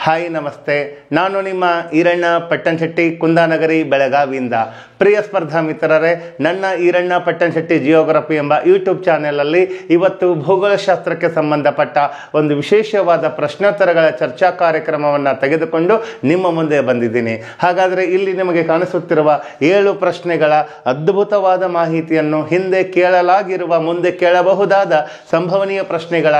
Hi ನಮಸ್ತೆ, ನಾನು ನಿಮ್ಮ ಈರಣ್ಣ ಪಟ್ಟಣಶೆಟ್ಟಿ ಕುಂದಾನಗರಿ ಬೆಳಗಾವಿಯಿಂದ. ಪ್ರಿಯ ಸ್ಪರ್ಧಾ ಮಿತ್ರರೇ, ನನ್ನ ಈರಣ್ಣ ಪಟ್ಟಣಶೆಟ್ಟಿ ಜಿಯೋಗ್ರಫಿ ಎಂಬ ಯೂಟ್ಯೂಬ್ ಚಾನೆಲಲ್ಲಿ ಇವತ್ತು ಭೂಗೋಳಶಾಸ್ತ್ರಕ್ಕೆ ಸಂಬಂಧಪಟ್ಟ ಒಂದು ವಿಶೇಷವಾದ ಪ್ರಶ್ನೋತ್ತರಗಳ ಚರ್ಚಾ ಕಾರ್ಯಕ್ರಮವನ್ನು ತೆಗೆದುಕೊಂಡು ನಿಮ್ಮ ಮುಂದೆ ಬಂದಿದ್ದೀನಿ. ಹಾಗಾದರೆ ಇಲ್ಲಿ ನಿಮಗೆ ಕಾಣಿಸುತ್ತಿರುವ 7 ಪ್ರಶ್ನೆಗಳ ಅದ್ಭುತವಾದ ಮಾಹಿತಿಯನ್ನು, ಹಿಂದೆ ಕೇಳಲಾಗಿರುವ ಮುಂದೆ ಕೇಳಬಹುದಾದ ಸಂಭವನೀಯ ಪ್ರಶ್ನೆಗಳ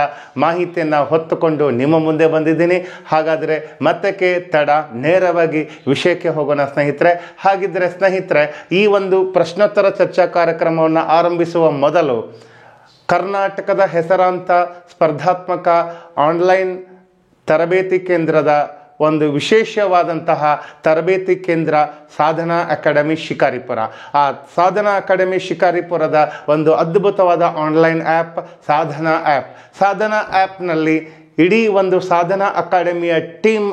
ಮಾಹಿತಿಯನ್ನು ಹೊತ್ತುಕೊಂಡು ನಿಮ್ಮ ಮುಂದೆ ಬಂದಿದ್ದೀನಿ. ಹಾಗಾದರೆ ಮತ್ತಕ್ಕೆ ತಡ, ನೇರವಾಗಿ ವಿಷಯಕ್ಕೆ ಹೋಗೋಣ ಸ್ನೇಹಿತರೆ. ಹಾಗಿದ್ರೆ ಸ್ನೇಹಿತರೆ, ಈ ಒಂದು ಪ್ರಶ್ನೋತ್ತರ ಚರ್ಚಾ ಕಾರ್ಯಕ್ರಮವನ್ನು ಆರಂಭಿಸುವ ಮೊದಲು ಕರ್ನಾಟಕದ ಹೆಸರಾಂತ ಸ್ಪರ್ಧಾತ್ಮಕ ಆನ್ಲೈನ್ ತರಬೇತಿ ಕೇಂದ್ರದ ಒಂದು ವಿಶೇಷವಾದಂತಹ ತರಬೇತಿ ಕೇಂದ್ರ ಸಾಧನಾ ಅಕಾಡೆಮಿ ಶಿಕಾರಿಪುರ. ಆ ಸಾಧನಾ ಅಕಾಡೆಮಿ ಶಿಕಾರಿಪುರದ ಒಂದು ಅದ್ಭುತವಾದ ಆನ್ಲೈನ್ ಆ್ಯಪ್ ಸಾಧನಾ ಆ್ಯಪ್ನಲ್ಲಿ ಇಡೀ ಒಂದು ಸಾಧನಾ ಅಕಾಡೆಮಿಯ ಟೀಮ್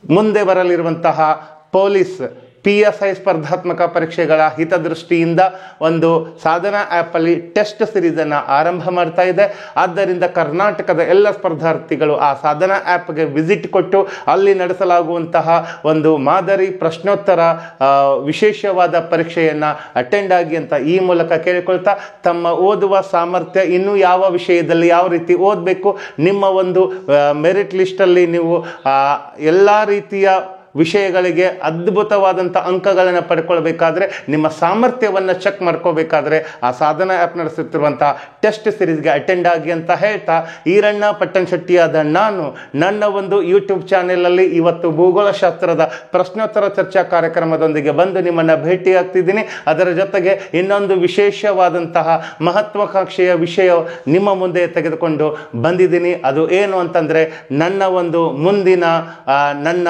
ಮುಂದೆ ಬರಲಿರುವಂತಹ ಪೊಲೀಸ್ PSI ಸ್ಪರ್ಧಾತ್ಮಕ ಪರೀಕ್ಷೆಗಳ ಹಿತದೃಷ್ಟಿಯಿಂದ ಒಂದು ಸಾಧನಾ ಆ್ಯಪಲ್ಲಿ ಟೆಸ್ಟ್ ಸಿರೀಸನ್ನು ಆರಂಭ ಮಾಡ್ತಾ ಇದೆ. ಆದ್ದರಿಂದ ಕರ್ನಾಟಕದ ಎಲ್ಲ ಸ್ಪರ್ಧಾರ್ಥಿಗಳು ಆ ಸಾಧನಾ ಆ್ಯಪ್ಗೆ ವಿಸಿಟ್ ಕೊಟ್ಟು ಅಲ್ಲಿ ನಡೆಸಲಾಗುವಂತಹ ಒಂದು ಮಾದರಿ ಪ್ರಶ್ನೋತ್ತರ ವಿಶೇಷವಾದ ಪರೀಕ್ಷೆಯನ್ನು ಅಟೆಂಡ್ ಆಗಿ ಅಂತ ಈ ಮೂಲಕ ಕೇಳಿಕೊಳ್ತಾ, ತಮ್ಮ ಓದುವ ಸಾಮರ್ಥ್ಯ, ಇನ್ನೂ ಯಾವ ವಿಷಯದಲ್ಲಿ ಯಾವ ರೀತಿ ಓದಬೇಕು, ನಿಮ್ಮ ಒಂದು ಮೆರಿಟ್ ಲಿಸ್ಟಲ್ಲಿ ನೀವು ಎಲ್ಲ ರೀತಿಯ ವಿಷಯಗಳಿಗೆ ಅದ್ಭುತವಾದಂಥ ಅಂಕಗಳನ್ನು ಪಡ್ಕೊಳ್ಬೇಕಾದ್ರೆ, ನಿಮ್ಮ ಸಾಮರ್ಥ್ಯವನ್ನು ಚೆಕ್ ಮಾಡ್ಕೋಬೇಕಾದ್ರೆ ಆ ಸಾಧನಾ ಆ್ಯಪ್ ನಡೆಸುತ್ತಿರುವಂಥ ಟೆಸ್ಟ್ ಸಿರೀಸ್ಗೆ ಅಟೆಂಡ್ ಆಗಿ ಅಂತ ಹೇಳ್ತಾ, ಈರಣ್ಣ ಪಟ್ಟಣಶೆಟ್ಟಿಯಾದ ನಾನು ನನ್ನ ಒಂದು ಯೂಟ್ಯೂಬ್ ಚಾನೆಲಲ್ಲಿ ಇವತ್ತು ಭೂಗೋಳಶಾಸ್ತ್ರದ ಪ್ರಶ್ನೋತ್ತರ ಚರ್ಚಾ ಕಾರ್ಯಕ್ರಮದೊಂದಿಗೆ ಬಂದು ನಿಮ್ಮನ್ನು ಭೇಟಿಯಾಗ್ತಿದ್ದೀನಿ. ಅದರ ಜೊತೆಗೆ ಇನ್ನೊಂದು ವಿಶೇಷವಾದಂತಹ ಮಹತ್ವಾಕಾಂಕ್ಷೆಯ ವಿಷಯ ನಿಮ್ಮ ಮುಂದೆ ತೆಗೆದುಕೊಂಡು ಬಂದಿದ್ದೀನಿ. ಅದು ಏನು ಅಂತಂದರೆ, ನನ್ನ ಒಂದು ಮುಂದಿನ ನನ್ನ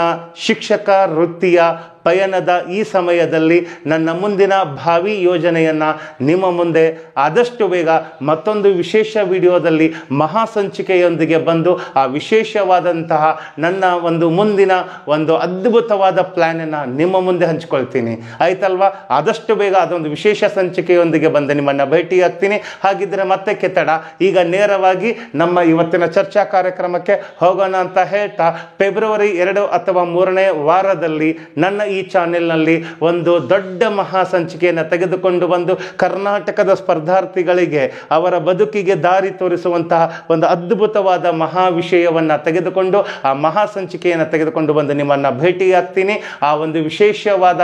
ಶಿಕ್ಷಕ ವೃತ್ತಿಯ ಪಯಣದ ಈ ಸಮಯದಲ್ಲಿ ನನ್ನ ಮುಂದಿನ ಭಾವಿ ಯೋಜನೆಯನ್ನು ನಿಮ್ಮ ಮುಂದೆ ಆದಷ್ಟು ಬೇಗ ಮತ್ತೊಂದು ವಿಶೇಷ ವಿಡಿಯೋದಲ್ಲಿ ಮಹಾಸಂಚಿಕೆಯೊಂದಿಗೆ ಬಂದು ಆ ವಿಶೇಷವಾದಂತಹ ನನ್ನ ಒಂದು ಮುಂದಿನ ಒಂದು ಅದ್ಭುತವಾದ ಪ್ಲ್ಯಾನನ್ನು ನಿಮ್ಮ ಮುಂದೆ ಹಂಚ್ಕೊಳ್ತೀನಿ. ಆಯ್ತಲ್ವಾ? ಆದಷ್ಟು ಬೇಗ ಅದೊಂದು ವಿಶೇಷ ಸಂಚಿಕೆಯೊಂದಿಗೆ ಬಂದು ನಿಮ್ಮನ್ನು ಭೇಟಿಯಾಗ್ತೀನಿ. ಹಾಗಿದ್ದರೆ ಮತ್ತೆ ಕೆತ್ತಡ, ಈಗ ನೇರವಾಗಿ ನಮ್ಮ ಇವತ್ತಿನ ಚರ್ಚಾ ಕಾರ್ಯಕ್ರಮಕ್ಕೆ ಹೋಗೋಣ ಅಂತ ಹೇಳ್ತಾ, ಫೆಬ್ರವರಿ 2 ಅಥವಾ 3ನೇ ವಾರದಲ್ಲಿ ನನ್ನ ಈ ಚಾನೆಲ್ನಲ್ಲಿ ಒಂದು ದೊಡ್ಡ ಮಹಾಸಂಚಿಕೆಯನ್ನು ತೆಗೆದುಕೊಂಡು ಬಂದು ಕರ್ನಾಟಕದ ಸ್ಪರ್ಧಾರ್ಥಿಗಳಿಗೆ ಅವರ ಬದುಕಿಗೆ ದಾರಿ ತೋರಿಸುವಂತಹ ಒಂದು ಅದ್ಭುತವಾದ ಮಹಾ ವಿಷಯವನ್ನು ತೆಗೆದುಕೊಂಡು ಆ ಮಹಾಸಂಚಿಕೆಯನ್ನು ತೆಗೆದುಕೊಂಡು ಬಂದು ನಿಮ್ಮನ್ನು ಭೇಟಿಯಾಗ್ತೀನಿ. ಆ ಒಂದು ವಿಶೇಷವಾದ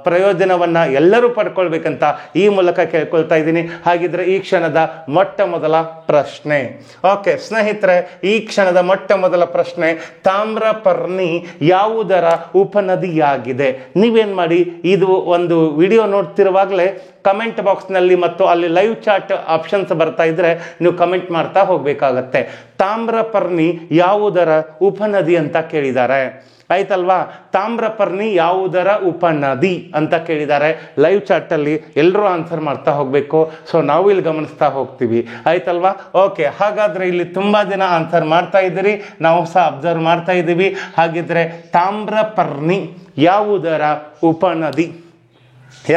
ಪ್ರಯೋಜನವನ್ನು ಎಲ್ಲರೂ ಪಡ್ಕೊಳ್ಬೇಕಂತ ಈ ಮೂಲಕ ಕೇಳ್ಕೊಳ್ತಾ ಇದ್ದೀನಿ. ಹಾಗಿದ್ರೆ ಈ ಕ್ಷಣದ ಮೊಟ್ಟ ಮೊದಲ ಪ್ರಶ್ನೆ. ಓಕೆ ಸ್ನೇಹಿತರೆ, ಈ ಕ್ಷಣದ ಮೊಟ್ಟ ಮೊದಲ ಪ್ರಶ್ನೆ, ತಾಮ್ರಪರ್ಣಿ ಯಾವುದರ ಉಪನದಿಯಾಗಿದೆ? ನೀವೇನು ಮಾಡಿ, ಇದು ಒಂದು ವಿಡಿಯೋ ನೋಡ್ತಿರುವಾಗಲೇ ಕಮೆಂಟ್ ಬಾಕ್ಸ್ನಲ್ಲಿ ಮತ್ತು ಅಲ್ಲಿ ಲೈವ್ ಚಾಟ್ ಆಪ್ಷನ್ಸ್ ಬರ್ತಾ ಇದ್ರೆ ನೀವು ಕಮೆಂಟ್ ಮಾಡ್ತಾ ಹೋಗಬೇಕಾಗತ್ತೆ. ತಾಮ್ರಪರ್ಣಿ ಯಾವುದರ ಉಪನದಿ ಅಂತ ಕೇಳಿದ್ದಾರೆ. ಆಯ್ತಲ್ವಾ? ತಾಮ್ರಪರ್ಣಿ ಯಾವುದರ ಉಪನದಿ ಅಂತ ಕೇಳಿದ್ದಾರೆ. ಲೈವ್ ಚಾಟಲ್ಲಿ ಎಲ್ಲರೂ ಆನ್ಸರ್ ಮಾಡ್ತಾ ಹೋಗಬೇಕು. ಸೊ ನಾವು ಇಲ್ಲಿ ಗಮನಿಸ್ತಾ ಹೋಗ್ತೀವಿ. ಆಯ್ತಲ್ವಾ? ಓಕೆ, ಹಾಗಾದರೆ ಇಲ್ಲಿ ತುಂಬ ಜನ ಆನ್ಸರ್ ಮಾಡ್ತಾ ಇದ್ದೀರಿ, ನಾವು ಸಹ ಅಬ್ಸರ್ವ್ ಮಾಡ್ತಾ ಇದ್ದೀವಿ. ಹಾಗಿದ್ರೆ ತಾಮ್ರಪರ್ಣಿ ಯಾವುದರ ಉಪನದಿ?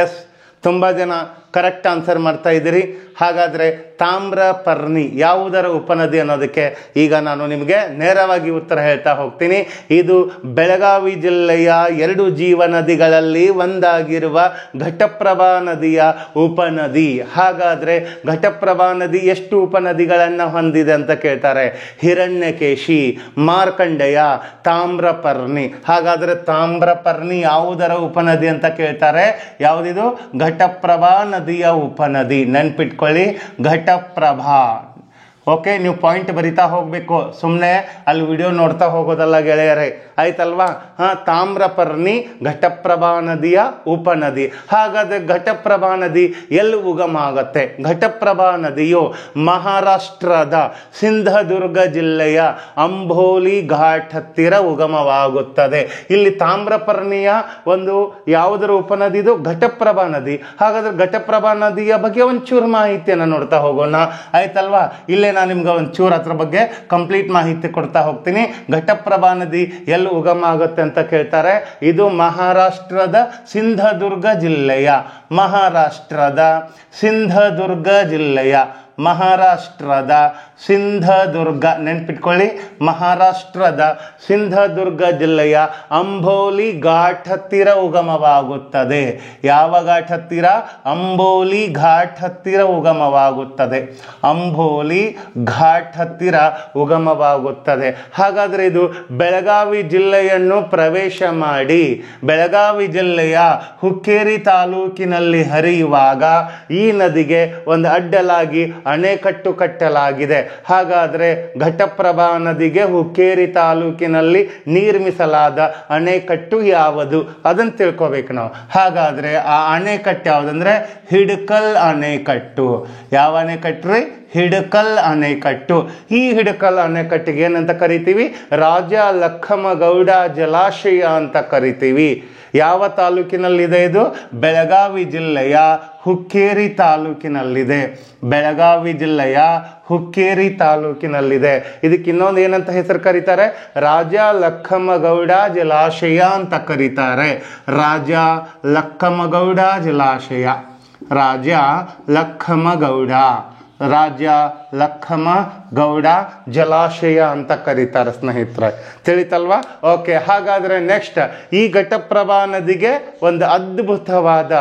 ಎಸ್, ತುಂಬ ಜನ ಕರೆಕ್ಟ್ ಆನ್ಸರ್ ಮಾಡ್ತಾ ಇದ್ದೀರಿ. ಹಾಗಾದರೆ ತಾಮ್ರಪರ್ಣಿ ಯಾವುದರ ಉಪನದಿ ಅನ್ನೋದಕ್ಕೆ ಈಗ ನಾನು ನಿಮಗೆ ನೇರವಾಗಿ ಉತ್ತರ ಹೇಳ್ತಾ ಹೋಗ್ತೀನಿ. ಇದು ಬೆಳಗಾವಿ ಜಿಲ್ಲೆಯ 2 ಜೀವನದಿಗಳಲ್ಲಿ ಒಂದಾಗಿರುವ ಘಟಪ್ರಭಾ ನದಿಯ ಉಪನದಿ. ಹಾಗಾದರೆ ಘಟಪ್ರಭಾ ನದಿ ಎಷ್ಟು ಉಪನದಿಗಳನ್ನು ಹೊಂದಿದೆ ಅಂತ ಕೇಳ್ತಾರೆ. ಹಿರಣ್ಯಕೇಶಿ, ಮಾರ್ಕಂಡೆಯ, ತಾಮ್ರಪರ್ಣಿ. ಹಾಗಾದರೆ ತಾಮ್ರಪರ್ಣಿ ಯಾವುದರ ಉಪನದಿ ಅಂತ ಕೇಳ್ತಾರೆ. ಯಾವುದಿದು? ಘಟಪ್ರಭಾ ನದಿಯ ಉಪನದಿ. ನೆನ್ಪಿಟ್ಕೊಳ್ಳಿ, ಘಟಪ್ರಭಾ. ಓಕೆ, ನೀವು ಪಾಯಿಂಟ್ ಬರಿತಾ ಹೋಗಬೇಕು, ಸುಮ್ಮನೆ ಅಲ್ಲಿ ವಿಡಿಯೋ ನೋಡ್ತಾ ಹೋಗೋದಲ್ಲ ಗೆಳೆಯರೇ. ಆಯ್ತಲ್ವಾ? ತಾಮ್ರಪರ್ಣಿ ಘಟಪ್ರಭಾ ನದಿಯ ಉಪನದಿ. ಹಾಗಾದರೆ ಘಟಪ್ರಭಾ ನದಿ ಎಲ್ಲಿ ಉಗಮ ಆಗುತ್ತೆ? ಘಟಪ್ರಭಾ ನದಿಯು ಮಹಾರಾಷ್ಟ್ರದ ಸಿಂಧದುರ್ಗ ಜಿಲ್ಲೆಯ ಅಂಬೋಲಿ ಘಾಟ್ ಹತ್ತಿರ ಉಗಮವಾಗುತ್ತದೆ. ಇಲ್ಲಿ ತಾಮ್ರಪರ್ಣಿಯ ಒಂದು ಯಾವುದರ ಉಪನದಿದು? ಘಟಪ್ರಭಾ ನದಿ. ಹಾಗಾದರೆ ಘಟಪ್ರಭಾ ನದಿಯ ಬಗ್ಗೆ ಒಂಚೂರು ಮಾಹಿತಿಯನ್ನು ನೋಡ್ತಾ ಹೋಗೋಣ. ಆಯ್ತಲ್ವಾ? ಇಲ್ಲೇ ನಾನು ನಿಮ್ಗೆ ಒಂಚೂರು ಅದ್ರ ಬಗ್ಗೆ ಕಂಪ್ಲೀಟ್ ಮಾಹಿತಿ ಕೊಡ್ತಾ ಹೋಗ್ತೀನಿ. ಘಟಪ್ರಭಾ ನದಿ ಎಲ್ಲಿ ಉಗಮ ಆಗುತ್ತೆ ಅಂತ ಕೇಳ್ತಾರೆ. ಇದು ಮಹಾರಾಷ್ಟ್ರದ ಸಿಂಧದುರ್ಗ ಜಿಲ್ಲೆಯ ಮಹಾರಾಷ್ಟ್ರದ ಸಿಂಧದುರ್ಗ, ನೆನ್ಪಿಟ್ಕೊಳ್ಳಿ, ಮಹಾರಾಷ್ಟ್ರದ ಸಿಂಧದುರ್ಗ ಜಿಲ್ಲೆಯ ಅಂಬೋಲಿ ಘಾಟ್ ಹತ್ತಿರ ಉಗಮವಾಗುತ್ತದೆ. ಯಾವ ಘಾಟ್ ಹತ್ತಿರ? ಅಂಬೋಲಿ ಘಾಟ್ ಹತ್ತಿರ ಉಗಮವಾಗುತ್ತದೆ. ಅಂಬೋಲಿ ಘಾಟ್ ಹತ್ತಿರ ಉಗಮವಾಗುತ್ತದೆ. ಹಾಗಾದರೆ ಇದು ಬೆಳಗಾವಿ ಜಿಲ್ಲೆಯನ್ನು ಪ್ರವೇಶ ಮಾಡಿ ಬೆಳಗಾವಿ ಜಿಲ್ಲೆಯ ಹುಕ್ಕೇರಿ ತಾಲೂಕಿನಲ್ಲಿ ಹರಿಯುವಾಗ ಈ ನದಿಗೆ ಒಂದು ಅಡ್ಡಲಾಗಿ ಅಣೆಕಟ್ಟು ಕಟ್ಟಲಾಗಿದೆ. ಹಾಗಾದರೆ ಘಟಪ್ರಭಾ ನದಿಗೆ ಹುಕ್ಕೇರಿ ತಾಲೂಕಿನಲ್ಲಿ ನಿರ್ಮಿಸಲಾದ ಅಣೆಕಟ್ಟು ಯಾವುದು? ಅದನ್ನು ತಿಳ್ಕೋಬೇಕು ನಾವು. ಹಾಗಾದರೆ ಆ ಅಣೆಕಟ್ಟು ಯಾವುದಂದ್ರೆ ಹಿಡಕಲ್ ಅಣೆಕಟ್ಟು. ಯಾವ ಅಣೆಕಟ್ಟು ರೀ? ಹಿಡಕಲ್ ಅಣೆಕಟ್ಟು. ಈ ಹಿಡಕಲ್ ಅಣೆಕಟ್ಟಿಗೆ ಏನಂತ ಕರಿತೀವಿ? ರಾಜ ಲಖಮಗೌಡ ಜಲಾಶಯ ಅಂತ ಕರಿತೀವಿ. ಯಾವ ತಾಲೂಕಿನಲ್ಲಿದೆ ಇದು? ಬೆಳಗಾವಿ ಜಿಲ್ಲೆಯ ಹುಕ್ಕೇರಿ ತಾಲೂಕಿನಲ್ಲಿದೆ. ಬೆಳಗಾವಿ ಜಿಲ್ಲೆಯ ಹುಕ್ಕೇರಿ ತಾಲೂಕಿನಲ್ಲಿದೆ. ಇದಕ್ಕೆ ಇನ್ನೊಂದು ಏನಂತ ಹೆಸರು ಕರೀತಾರೆ? ರಾಜ ಲಖಮಗೌಡ ಜಲಾಶಯ ಅಂತ ಕರೀತಾರೆ. ರಾಜ ಲಖಮಗೌಡ ಜಲಾಶಯ. ರಾಜ ಲಖಮಗೌಡ, ರಾಜ ಲಖಮಗೌಡ ಜಲಾಶಯ ಅಂತ ಕರೀತಾರೆ ಸ್ನೇಹಿತರೆ. ತಿಳಿತಲ್ವಾ? ಓಕೆ, ಹಾಗಾದರೆ ನೆಕ್ಸ್ಟ್, ಈ ಘಟಪ್ರಭಾ ನದಿಗೆ ಒಂದು ಅದ್ಭುತವಾದ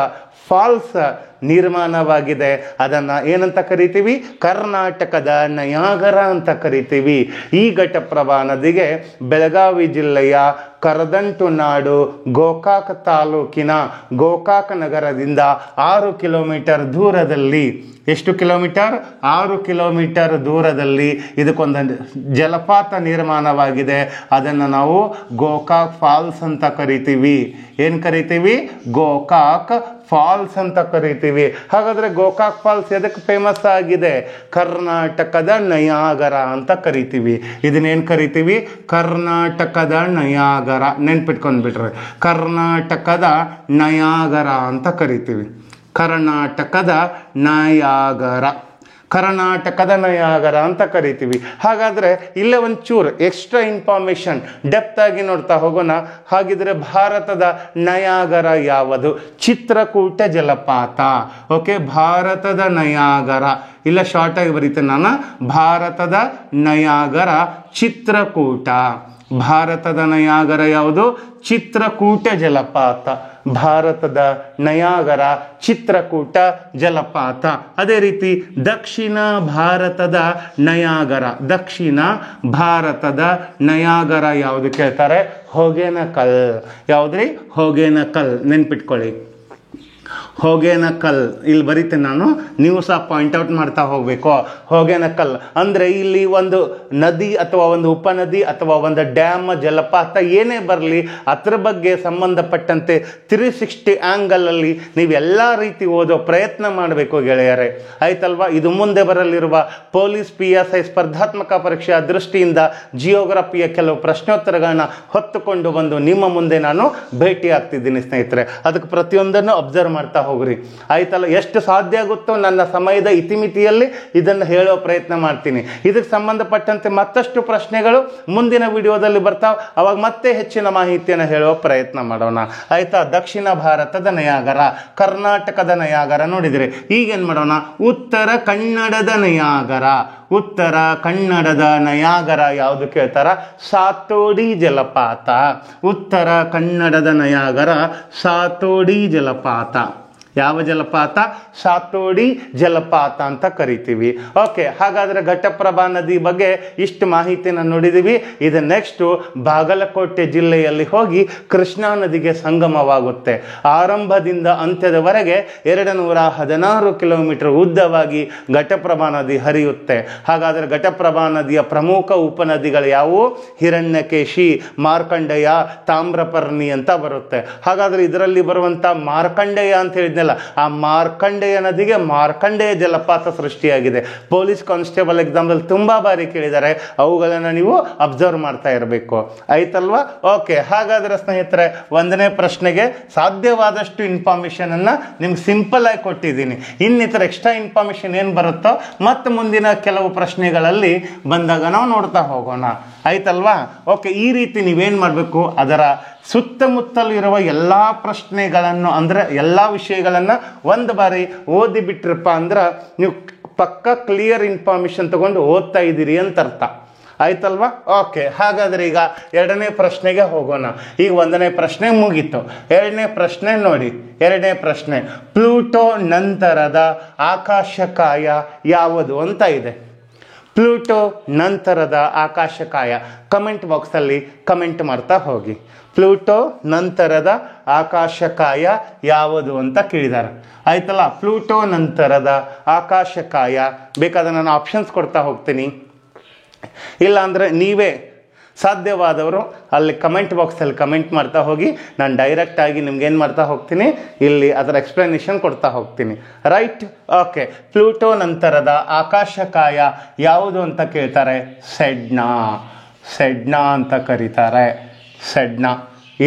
ಫಾಲ್ಸ್ ನಿರ್ಮಾಣವಾಗಿದೆ. ಅದನ್ನು ಏನಂತ ಕರಿತೀವಿ? ಕರ್ನಾಟಕದ ನಯಾಗರ ಅಂತ ಕರಿತೀವಿ. ಈ ಘಟಪ್ರಭಾ ನದಿಗೆ ಬೆಳಗಾವಿ ಜಿಲ್ಲೆಯ ಕರದಂಟು ನಾಡು ಗೋಕಾಕ ತಾಲೂಕಿನ ಗೋಕಾಕ ನಗರದಿಂದ 6 ಕಿಲೋಮೀಟರ್ ದೂರದಲ್ಲಿ, ಎಷ್ಟು ಕಿಲೋಮೀಟರ್? 6 ಕಿಲೋಮೀಟರ್ ದೂರದಲ್ಲಿ ಇದಕ್ಕೊಂದು ಜಲಪಾತ ನಿರ್ಮಾಣವಾಗಿದೆ. ಅದನ್ನು ನಾವು ಗೋಕಾಕ್ ಫಾಲ್ಸ್ ಅಂತ ಕರಿತೀವಿ. ಏನು ಕರಿತೀವಿ? ಗೋಕಾಕ್ ಫಾಲ್ಸ್ ಅಂತ ಕರಿತೀವಿ. ಹಾಗಾದರೆ ಗೋಕಾಕ್ ಫಾಲ್ಸ್ ಎದಕ್ಕೆ ಫೇಮಸ್ ಆಗಿದೆ? ಕರ್ನಾಟಕದ ನಯಾಗರ ಅಂತ ಕರಿತೀವಿ. ಇದನ್ನೇನು ಕರಿತೀವಿ? ಕರ್ನಾಟಕದ ನಯಾಗರ. ನೆನ್ಪಿಟ್ಕೊಂಡ್ಬಿಟ್ರೆ ಕರ್ನಾಟಕದ ನಯಾಗರ ಅಂತ ಕರಿತೀವಿ. ಕರ್ನಾಟಕದ ನಯಾಗರ, ಕರ್ನಾಟಕದ ನಯಾಗರ ಅಂತ ಕರಿತೀವಿ. ಹಾಗಾದರೆ ಇಲ್ಲೇ ಒಂಚೂರು ಎಕ್ಸ್ಟ್ರಾ ಇನ್ಫಾರ್ಮೇಷನ್ ಡೆಪ್ತ್ ಆಗಿ ನೋಡ್ತಾ ಹೋಗೋಣ. ಹಾಗಿದ್ರೆ ಭಾರತದ ನಯಾಗರ ಯಾವುದು? ಚಿತ್ರಕೂಟ ಜಲಪಾತ. ಓಕೆ, ಭಾರತದ ನಯಾಗರ. ಇಲ್ಲ, ಶಾರ್ಟ್ ಆಗಿ ಬರೀತೇನೆ ನಾನು. ಭಾರತದ ನಯಾಗರ ಚಿತ್ರಕೂಟ. ಭಾರತದ ನಯಾಗರ ಯಾವುದು? ಚಿತ್ರಕೂಟ ಜಲಪಾತ. ಭಾರತದ ನಯಾಗರ ಚಿತ್ರಕೂಟ ಜಲಪಾತ. ಅದೇ ರೀತಿ ದಕ್ಷಿಣ ಭಾರತದ ನಯಾಗರ. ದಕ್ಷಿಣ ಭಾರತದ ನಯಾಗರ ಯಾವುದು ಕೇಳ್ತಾರೆ? ಹೊಗೇನಕಲ್. ಯಾವುದ್ರಿ? ಹೊಗೇನಕಲ್. ನೆನ್ಪಿಟ್ಕೊಳ್ಳಿ, ಹೊಗೇನಕಲ್. ಇಲ್ಲಿ ಬರೀತೇನೆ ನಾನು, ನೀವು ಸಹ ಪಾಯಿಂಟ್ ಔಟ್ ಮಾಡ್ತಾ ಹೋಗಬೇಕು. ಹೊಗೇನಕಲ್ ಅಂದರೆ ಇಲ್ಲಿ ಒಂದು ನದಿ ಅಥವಾ ಒಂದು ಉಪನದಿ ಅಥವಾ ಒಂದು ಡ್ಯಾಮ್, ಜಲಪಾತ ಏನೇ ಬರಲಿ ಅದ್ರ ಬಗ್ಗೆ ಸಂಬಂಧಪಟ್ಟಂತೆ 360 ಆ್ಯಂಗಲಲ್ಲಿ ನೀವೆಲ್ಲ ರೀತಿ ಓದೋ ಪ್ರಯತ್ನ ಮಾಡಬೇಕು ಗೆಳೆಯರೇ. ಆಯ್ತಲ್ವಾ? ಇದು ಮುಂದೆ ಬರಲಿರುವ ಪೊಲೀಸ್ PSI ಸ್ಪರ್ಧಾತ್ಮಕ ಪರೀಕ್ಷೆಯ ದೃಷ್ಟಿಯಿಂದ ಜಿಯೋಗ್ರಫಿಯ ಕೆಲವು ಪ್ರಶ್ನೋತ್ತರಗಳನ್ನ ಹೊತ್ತುಕೊಂಡು ಬಂದು ನಿಮ್ಮ ಮುಂದೆ ನಾನು ಭೇಟಿ ಆಗ್ತಿದ್ದೀನಿ ಸ್ನೇಹಿತರೆ. ಅದಕ್ಕೆ ಪ್ರತಿಯೊಂದನ್ನು ಅಬ್ಸರ್ವ್ ಮಾಡ್ತಾ ಹೋಗ್ರಿ. ಆಯ್ತಲ್ಲ? ಎಷ್ಟು ಸಾಧ್ಯ ಆಗುತ್ತೋ ನನ್ನ ಸಮಯದ ಇತಿಮಿತಿಯಲ್ಲಿ ಇದನ್ನು ಹೇಳೋ ಪ್ರಯತ್ನ ಮಾಡ್ತೀನಿ. ಇದಕ್ಕೆ ಸಂಬಂಧಪಟ್ಟಂತೆ ಮತ್ತಷ್ಟು ಪ್ರಶ್ನೆಗಳು ಮುಂದಿನ ವಿಡಿಯೋದಲ್ಲಿ ಬರ್ತಾವೆ. ಅವಾಗ ಮತ್ತೆ ಹೆಚ್ಚಿನ ಮಾಹಿತಿಯನ್ನು ಹೇಳುವ ಪ್ರಯತ್ನ ಮಾಡೋಣ. ಆಯ್ತಾ? ದಕ್ಷಿಣ ಭಾರತದ ನಯಾಗರ, ಕರ್ನಾಟಕದ ನಯಾಗರ ನೋಡಿದರೆ ಈಗೇನು ಮಾಡೋಣ? ಉತ್ತರ ಕನ್ನಡದ ನಯಾಗರ. ಉತ್ತರ ಕನ್ನಡದ ನಯಾಗರ ಯಾವುದು ಕೇಳ್ತಾರ? ಸಾತೋಡಿ ಜಲಪಾತ. ಉತ್ತರ ಕನ್ನಡದ ನಯಾಗರ ಸಾತೋಡಿ ಜಲಪಾತ. ಯಾವ ಜಲಪಾತ? ಸಾತೋಡಿ ಜಲಪಾತ ಅಂತ ಕರಿತೀವಿ. ಓಕೆ, ಹಾಗಾದರೆ ಘಟಪ್ರಭಾ ನದಿ ಬಗ್ಗೆ ಇಷ್ಟು ಮಾಹಿತಿನ ನೋಡಿದ್ದೀವಿ. ಇದು ನೆಕ್ಸ್ಟು ಬಾಗಲಕೋಟೆ ಜಿಲ್ಲೆಯಲ್ಲಿ ಹೋಗಿ ಕೃಷ್ಣಾ ನದಿಗೆ ಸಂಗಮವಾಗುತ್ತೆ. ಆರಂಭದಿಂದ ಅಂತ್ಯದವರೆಗೆ 216 ಕಿಲೋಮೀಟರ್ ಉದ್ದವಾಗಿ ಘಟಪ್ರಭಾ ನದಿ ಹರಿಯುತ್ತೆ. ಹಾಗಾದರೆ ಘಟಪ್ರಭಾ ನದಿಯ ಪ್ರಮುಖ ಉಪನದಿಗಳು ಯಾವುವು? ಹಿರಣ್ಯಕೇಶಿ, ಮಾರ್ಕಂಡೇಯ, ತಾಮ್ರಪರ್ಣಿ ಅಂತ ಬರುತ್ತೆ. ಹಾಗಾದರೆ ಇದರಲ್ಲಿ ಬರುವಂಥ ಮಾರ್ಕಂಡೇಯ ಅಂತ ಹೇಳಿದ್ನಲ್ಲ, ಆ ಮಾರ್ಕಂಡೇಯ ನದಿಗೆ ಮಾರ್ಕಂಡೇಯ ಜಲಪಾತ ಸೃಷ್ಟಿಯಾಗಿದೆ. ಪೊಲೀಸ್ ಕಾನ್ಸ್ಟೇಬಲ್ ಎಕ್ಸಾಂಪಲ್ ತುಂಬಾ ಬಾರಿ ಕೇಳಿದ್ದಾರೆ, ಅವುಗಳನ್ನು ನೀವು ಅಬ್ಸರ್ವ್ ಮಾಡ್ತಾ ಇರಬೇಕು. ಆಯ್ತಲ್ವಾ? ಓಕೆ, ಹಾಗಾದ್ರೆ ಸ್ನೇಹಿತರೆ, 1ನೇ ಪ್ರಶ್ನೆಗೆ ಸಾಧ್ಯವಾದಷ್ಟು ಇನ್ಫಾರ್ಮೇಶನ್ ಅನ್ನ ನಿಮ್ಗೆ ಸಿಂಪಲ್ ಆಗಿ ಕೊಟ್ಟಿದ್ದೀನಿ. ಇನ್ನಿತರ ಎಕ್ಸ್ಟ್ರಾ ಇನ್ಫಾರ್ಮೇಶನ್ ಏನು ಬರುತ್ತೋ ಮತ್ತೆ ಮುಂದಿನ ಕೆಲವು ಪ್ರಶ್ನೆಗಳಲ್ಲಿ ಬಂದಾಗ ನಾವು ನೋಡ್ತಾ ಹೋಗೋಣ. ಆಯ್ತಲ್ವಾ? ಓಕೆ, ಈ ರೀತಿ ನೀವೇನು ಮಾಡಬೇಕು, ಅದರ ಸುತ್ತಮುತ್ತಲಿರುವ ಎಲ್ಲ ಪ್ರಶ್ನೆಗಳನ್ನು ಅಂದರೆ ಎಲ್ಲ ವಿಷಯಗಳನ್ನು ಒಂದು ಬಾರಿ ಓದಿ ಬಿಟ್ರಪ್ಪ ಅಂದ್ರೆ ನೀವು ಪಕ್ಕ ಕ್ಲಿಯರ್ ಇನ್ಫಾರ್ಮೇಷನ್ ತಗೊಂಡು ಓದ್ತಾ ಇದ್ದೀರಿ ಅಂತ ಅರ್ಥ ಆಯ್ತಲ್ವಾ. ಓಕೆ, ಹಾಗಾದರೆ ಈಗ ಎರಡನೇ ಪ್ರಶ್ನೆಗೆ ಹೋಗೋಣ. ಈಗ ಒಂದನೇ ಪ್ರಶ್ನೆ ಮುಗೀತು. ಎರಡನೇ ಪ್ರಶ್ನೆ ನೋಡಿ. ಎರಡನೇ ಪ್ರಶ್ನೆ, ಪ್ಲೂಟೋ ನಂತರದ ಆಕಾಶಕಾಯ ಯಾವುದು ಅಂತ ಇದೆ. ಪ್ಲೂಟೋ ನಂತರದ ಆಕಾಶಕಾಯ ಕಮೆಂಟ್ ಬಾಕ್ಸಲ್ಲಿ ಕಮೆಂಟ್ ಮಾಡ್ತಾ ಹೋಗಿ. ಪ್ಲೂಟೋ ನಂತರದ ಆಕಾಶಕಾಯ ಯಾವುದು ಅಂತ ಕೇಳಿದ್ದಾರೆ ಆಯ್ತಲ್ಲ. ಪ್ಲೂಟೋ ನಂತರದ ಆಕಾಶಕಾಯ ಬೇಕಾದ್ರೆ ನಾನು ಆಪ್ಷನ್ಸ್ ಕೊಡ್ತಾ ಹೋಗ್ತೀನಿ, ಇಲ್ಲಾಂದರೆ ನೀವೇ ಸಾಧ್ಯವಾದವರು ಅಲ್ಲಿ ಕಮೆಂಟ್ ಬಾಕ್ಸಲ್ಲಿ ಕಮೆಂಟ್ ಮಾಡ್ತಾ ಹೋಗಿ. ನಾನು ಡೈರೆಕ್ಟಾಗಿ ನಿಮ್ಗೇನು ಮಾಡ್ತಾ ಹೋಗ್ತೀನಿ, ಇಲ್ಲಿ ಅದರ ಎಕ್ಸ್ಪ್ಲನೇಷನ್ ಕೊಡ್ತಾ ಹೋಗ್ತೀನಿ. ರೈಟ್. ಓಕೆ, ಪ್ಲೂಟೋ ನಂತರದ ಆಕಾಶಕಾಯ ಯಾವುದು ಅಂತ ಕೇಳ್ತಾರೆ. ಸೆಡ್ನಾ. ಸೆಡ್ನಾ ಅಂತ ಕರೀತಾರೆ. ಸೆಡ್ನಾ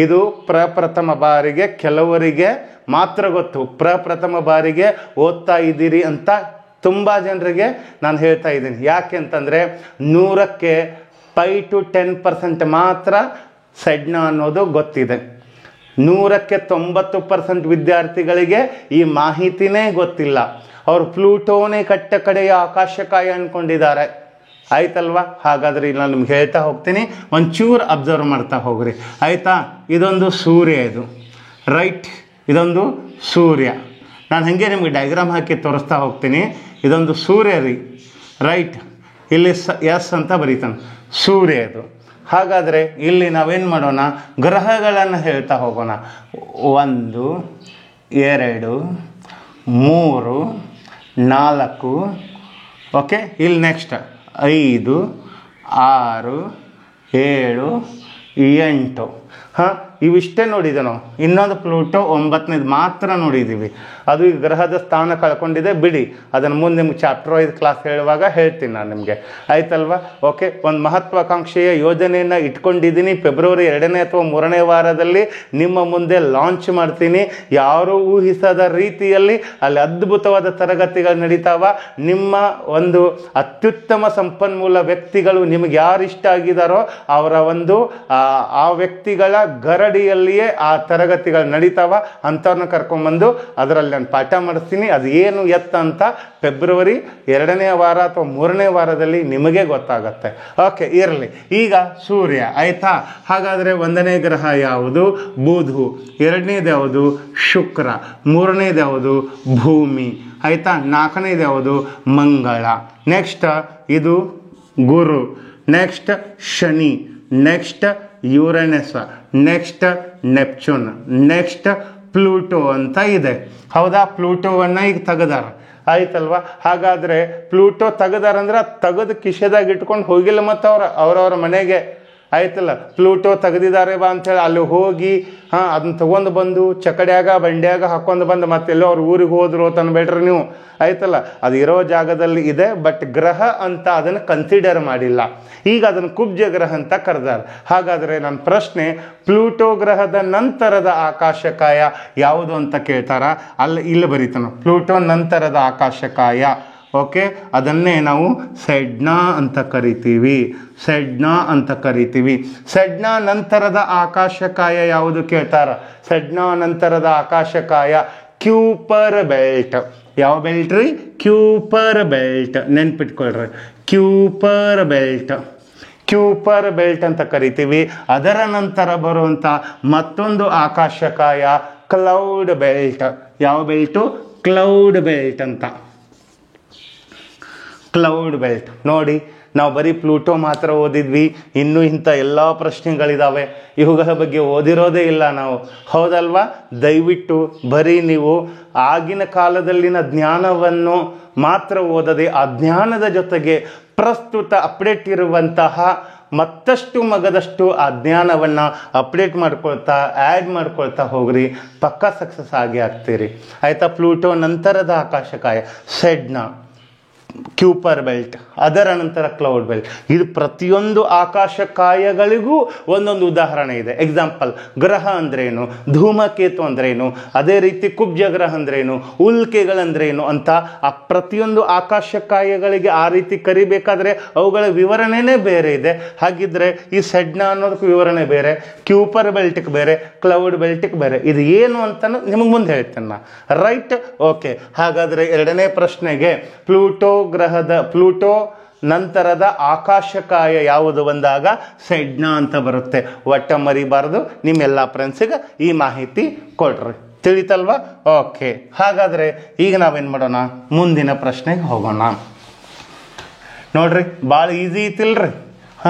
ಇದು ಪ್ರಪ್ರಥಮ ಬಾರಿಗೆ ಕೆಲವರಿಗೆ ಮಾತ್ರ ಗೊತ್ತು. ಪ್ರಪ್ರಥಮ ಬಾರಿಗೆ ಓದ್ತಾ ಇದ್ದೀರಿ ಅಂತ ತುಂಬ ಜನರಿಗೆ ನಾನು ಹೇಳ್ತಾ ಇದ್ದೀನಿ. ಯಾಕೆ ಅಂತಂದರೆ 100ಕ್ಕೆ 5 to 10% ಮಾತ್ರ ಸೆಡ್ನಾ ಅನ್ನೋದು ಗೊತ್ತಿದೆ. 100ಕ್ಕೆ 90% ವಿದ್ಯಾರ್ಥಿಗಳಿಗೆ ಈ ಮಾಹಿತಿನೇ ಗೊತ್ತಿಲ್ಲ. ಅವರು ಪ್ಲೂಟೋನೇ ಕಟ್ಟ ಕಡೆಯ ಆಕಾಶಕಾಯ ಅಂದ್ಕೊಂಡಿದ್ದಾರೆ ಆಯ್ತಲ್ವಾ. ಹಾಗಾದರೆ ಇಲ್ಲಿ ನಾನು ನಿಮ್ಗೆ ಹೇಳ್ತಾ ಹೋಗ್ತೀನಿ, ಒಂಚೂರು ಅಬ್ಸರ್ವ್ ಮಾಡ್ತಾ ಹೋಗ್ರಿ ಆಯಿತಾ. ಇದೊಂದು ಸೂರ್ಯ, ಇದು ರೈಟ್. ಇದೊಂದು ಸೂರ್ಯ. ನಾನು ಹಾಗೆ ನಿಮಗೆ ಡಯಾಗ್ರಾಮ್ ಹಾಕಿ ತೋರಿಸ್ತಾ ಹೋಗ್ತೀನಿ. ಇದೊಂದು ಸೂರ್ಯ ರೀ, ರೈಟ್. ಇಲ್ಲಿ ಎಸ್ ಅಂತ ಬರೀತಾನೆ, ಸೂರ್ಯ ಇದು. ಹಾಗಾದರೆ ಇಲ್ಲಿ ನಾವೇನು ಮಾಡೋಣ, ಗ್ರಹಗಳನ್ನು ಹೇಳ್ತಾ ಹೋಗೋಣ. 1 2 3 4 ಓಕೆ. ಇಲ್ಲಿ ನೆಕ್ಸ್ಟ್ 5 6 7 8 ಹಾಂ, ಇವಿಷ್ಟೇ ನೋಡಿದೆ ನಾವು. ಇನ್ನೊಂದು ಪ್ಲೂಟೋ 9ನೇದು ಮಾತ್ರ ನೋಡಿದ್ದೀವಿ. ಅದು ಈ ಗ್ರಹದ ಸ್ಥಾನ ಕಳ್ಕೊಂಡಿದೆ ಬಿಡಿ, ಅದನ್ನು ಮುಂದೆ ನಿಮ್ಗೆ ಚಾಪ್ಟರ್ 5 ಕ್ಲಾಸ್ ಹೇಳುವಾಗ ಹೇಳ್ತೀನಿ ನಾನು ನಿಮಗೆ ಆಯ್ತಲ್ವಾ. ಓಕೆ, ಒಂದು ಮಹತ್ವಾಕಾಂಕ್ಷೆಯ ಯೋಜನೆಯನ್ನು ಇಟ್ಕೊಂಡಿದ್ದೀನಿ. ಫೆಬ್ರವರಿ 2ನೇ ಅಥವಾ 3ನೇ ವಾರದಲ್ಲಿ ನಿಮ್ಮ ಮುಂದೆ ಲಾಂಚ್ ಮಾಡ್ತೀನಿ. ಯಾರೂ ಊಹಿಸದ ರೀತಿಯಲ್ಲಿ ಅಲ್ಲಿ ಅದ್ಭುತವಾದ ತರಗತಿಗಳು ನಡೀತಾವ. ನಿಮ್ಮ ಒಂದು ಅತ್ಯುತ್ತಮ ಸಂಪನ್ಮೂಲ ವ್ಯಕ್ತಿಗಳು ನಿಮಗೆ ಯಾರು ಇಷ್ಟ ಆಗಿದ್ದಾರೋ ಅವರ ಒಂದು ಆ ವ್ಯಕ್ತಿಗಳ ಗರಡಿಯಲ್ಲಿಯೇ ಆ ತರಗತಿಗಳು ನಡೀತಾವ. ಅಂಥವ್ರನ್ನ ಕರ್ಕೊಂಡ್ಬಂದು ಅದರಲ್ಲಿ ನಾನು ಪಾಠ ಮಾಡಿಸ್ತೀನಿ. ಅದು ಏನು ಎತ್ತ ಅಂತ ಫೆಬ್ರವರಿ 2ನೇ ವಾರ ಅಥವಾ 3ನೇ ವಾರದಲ್ಲಿ ನಿಮಗೆ ಗೊತ್ತಾಗತ್ತೆ. ಓಕೆ, ಇರಲಿ. ಈಗ ಸೂರ್ಯ ಆಯಿತಾ. ಹಾಗಾದರೆ 1ನೇ ಗ್ರಹ ಯಾವುದು? ಬುಧ. 2ನೇದು ಯಾವುದು? ಶುಕ್ರ. 3ನೇದು ಯಾವುದು? ಭೂಮಿ ಆಯಿತಾ. 4ನೇದು ಯಾವುದು? ಮಂಗಳ. ನೆಕ್ಸ್ಟ್ ಇದು Guru. Next Shani. Next Uranus. Next Neptune. Next Pluto ಅಂತ ಇದೆ. ಹೌದಾ, ಪ್ಲೂಟೋವನ್ನು ಈಗ ತೆಗೆದಾರ ಆಯ್ತಲ್ವಾ. ಹಾಗಾದರೆ ಪ್ಲೂಟೋ ತೆಗೆದಾರಂದ್ರೆ ತೆಗೆದು ಕಿಶೆದಾಗ ಇಟ್ಕೊಂಡು ಹೋಗಿಲ್ಲ ಮತ್ತು ಅವರವರ ಮನೆಗೆ ಆಯ್ತಲ್ಲ. ಪ್ಲೂಟೋ ತೆಗೆದಿದ್ದಾರೆ ಬಾ ಅಂಥೇಳಿ ಅಲ್ಲಿ ಹೋಗಿ ಅದನ್ನ ತೊಗೊಂಡು ಬಂದು ಚಕಡ್ಯಾಗ ಬಂಡ್ಯಾಗ ಹಾಕ್ಕೊಂಡು ಬಂದು ಮತ್ತೆಲ್ಲೋ ಅವ್ರ ಊರಿಗೆ ಹೋದ್ರು ಅಂತನ್ಬೇಡ್ರಿ ನೀವು ಆಯ್ತಲ್ಲ. ಅದು ಇರೋ ಜಾಗದಲ್ಲಿ ಇದೆ, ಬಟ್ ಗ್ರಹ ಅಂತ ಅದನ್ನು ಕನ್ಸಿಡರ್ ಮಾಡಿಲ್ಲ. ಈಗ ಅದನ್ನು ಕುಬ್ಜ ಗ್ರಹ ಅಂತ ಕರೆದಾರೆ. ಹಾಗಾದರೆ ನನ್ನ ಪ್ರಶ್ನೆ, ಪ್ಲೂಟೋ ಗ್ರಹದ ನಂತರದ ಆಕಾಶಕಾಯ ಯಾವುದು ಅಂತ ಕೇಳ್ತಾರ. ಇಲ್ಲಿ ಬರೀತಾನ ಪ್ಲೂಟೋ ನಂತರದ ಆಕಾಶಕಾಯ. ಓಕೆ, ಅದನ್ನೇ ನಾವು ಸೆಡ್ನಾ ಅಂತ ಕರಿತೀವಿ. ಸೆಡ್ನಾ ಅಂತ ಕರಿತೀವಿ. ಸೆಡ್ನಾ ನಂತರದ ಆಕಾಶಕಾಯ ಯಾವುದು ಕೇಳ್ತಾರ. ಸೆಡ್ನಾ ನಂತರದ ಆಕಾಶಕಾಯ ಕ್ಯೂಪರ್ ಬೆಲ್ಟ್. ಯಾವ ಬೆಲ್ಟ್ ರೀ? Kuiper belt. ನೆನ್ಪಿಟ್ಕೊಳ್ರಿ, Kuiper belt. Kuiper belt ಅಂತ ಕರಿತೀವಿ. ಅದರ ನಂತರ ಬರುವಂಥ ಮತ್ತೊಂದು ಆಕಾಶಕಾಯ ಕ್ಲೌಡ್ ಬೆಲ್ಟ್. ಯಾವ ಬೆಲ್ಟು? ಕ್ಲೌಡ್ ಬೆಲ್ಟ್ ಅಂತ. ಕ್ಲೌಡ್ ಬೆಲ್ಟ್ ನೋಡಿ, ನಾವು ಬರೀ ಪ್ಲೂಟೋ ಮಾತ್ರ ಓದಿದ್ವಿ, ಇನ್ನೂ ಇಂಥ ಎಲ್ಲ ಪ್ರಶ್ನೆಗಳಿದ್ದಾವೆ. ಇವುಗಳ ಬಗ್ಗೆ ಓದಿರೋದೇ ಇಲ್ಲ ನಾವು, ಹೌದಲ್ವಾ? ದಯವಿಟ್ಟು ಬರೀ ನೀವು ಆಗಿನ ಕಾಲದಲ್ಲಿನ ಜ್ಞಾನವನ್ನು ಮಾತ್ರ ಓದದೆ ಆ ಜ್ಞಾನದ ಜೊತೆಗೆ ಪ್ರಸ್ತುತ ಅಪ್ಡೇಟ್ ಇರುವಂತಹ ಮತ್ತಷ್ಟು ಮಗದಷ್ಟು ಆ ಜ್ಞಾನವನ್ನು ಅಪ್ಡೇಟ್ ಮಾಡ್ಕೊಳ್ತಾ ಆ್ಯಡ್ ಮಾಡ್ಕೊಳ್ತಾ ಹೋಗ್ರಿ, ಪಕ್ಕಾ ಸಕ್ಸಸ್ ಆಗಿ ಆಗ್ತೀರಿ ಆಯಿತಾ. ಪ್ಲೂಟೋ ನಂತರದ ಆಕಾಶಕಾಯ ಸೆಡ್ನಾ, ಕ್ಯೂಪರ್ ಬೆಲ್ಟ್, ಅದರ ನಂತರ ಕ್ಲೌಡ್ ಬೆಲ್ಟ್. ಇದು ಪ್ರತಿಯೊಂದು ಆಕಾಶಕಾಯಗಳಿಗೂ ಒಂದೊಂದು ಉದಾಹರಣೆ ಇದೆ. ಎಕ್ಸಾಂಪಲ್, ಗ್ರಹ ಅಂದ್ರೇನು, ಧೂಮಕೇತು ಅಂದ್ರೇನು, ಅದೇ ರೀತಿ ಕುಬ್ಜ ಗ್ರಹ ಅಂದ್ರೇನು, ಉಲ್ಕೆಗಳಂದ್ರೇನು ಅಂತ ಆ ಪ್ರತಿಯೊಂದು ಆಕಾಶಕಾಯಗಳಿಗೆ ಆ ರೀತಿ ಕರಿಬೇಕಾದ್ರೆ ಅವುಗಳ ವಿವರಣೆನೇ ಬೇರೆ ಇದೆ. ಹಾಗಿದ್ರೆ ಈ ಸೆಡ್ನಾ ಅನ್ನೋದಕ್ಕೆ ವಿವರಣೆ ಬೇರೆ, ಕ್ಯೂಪರ್ ಬೆಲ್ಟಿಗೆ ಬೇರೆ, ಕ್ಲೌಡ್ ಬೆಲ್ಟಿಗೆ ಬೇರೆ. ಇದು ಏನು ಅಂತ ನಿಮಗೆ ಮುಂದೆ ಹೇಳ್ತೇನೆ ನಾ. ರೈಟ್. ಓಕೆ, ಹಾಗಾದರೆ ಎರಡನೇ ಪ್ರಶ್ನೆಗೆ ಪ್ಲೂಟೋ ಪ್ಲೂಟೋ ನಂತರದ ಆಕಾಶಕಾಯ ಯಾವುದು ಬಂದಾಗ ಸೆಡ್ನಾ ಅಂತ ಬರುತ್ತೆ. ಒಟ್ಟ ಮರಿಬಾರ್ದು. ನಿಮ್ಮೆಲ್ಲ ಫ್ರೆಂಡ್ಸಿಗೆ ಈ ಮಾಹಿತಿ ಕೊಡ್ರಿ. ತಿಳಿತಲ್ವಾ? ಓಕೆ, ಹಾಗಾದರೆ ಈಗ ನಾವೇನು ಮಾಡೋಣ, ಮುಂದಿನ ಪ್ರಶ್ನೆಗೆ ಹೋಗೋಣ. ನೋಡ್ರಿ, ಭಾಳ ಈಸಿ ಐತಿಲ್ರಿ.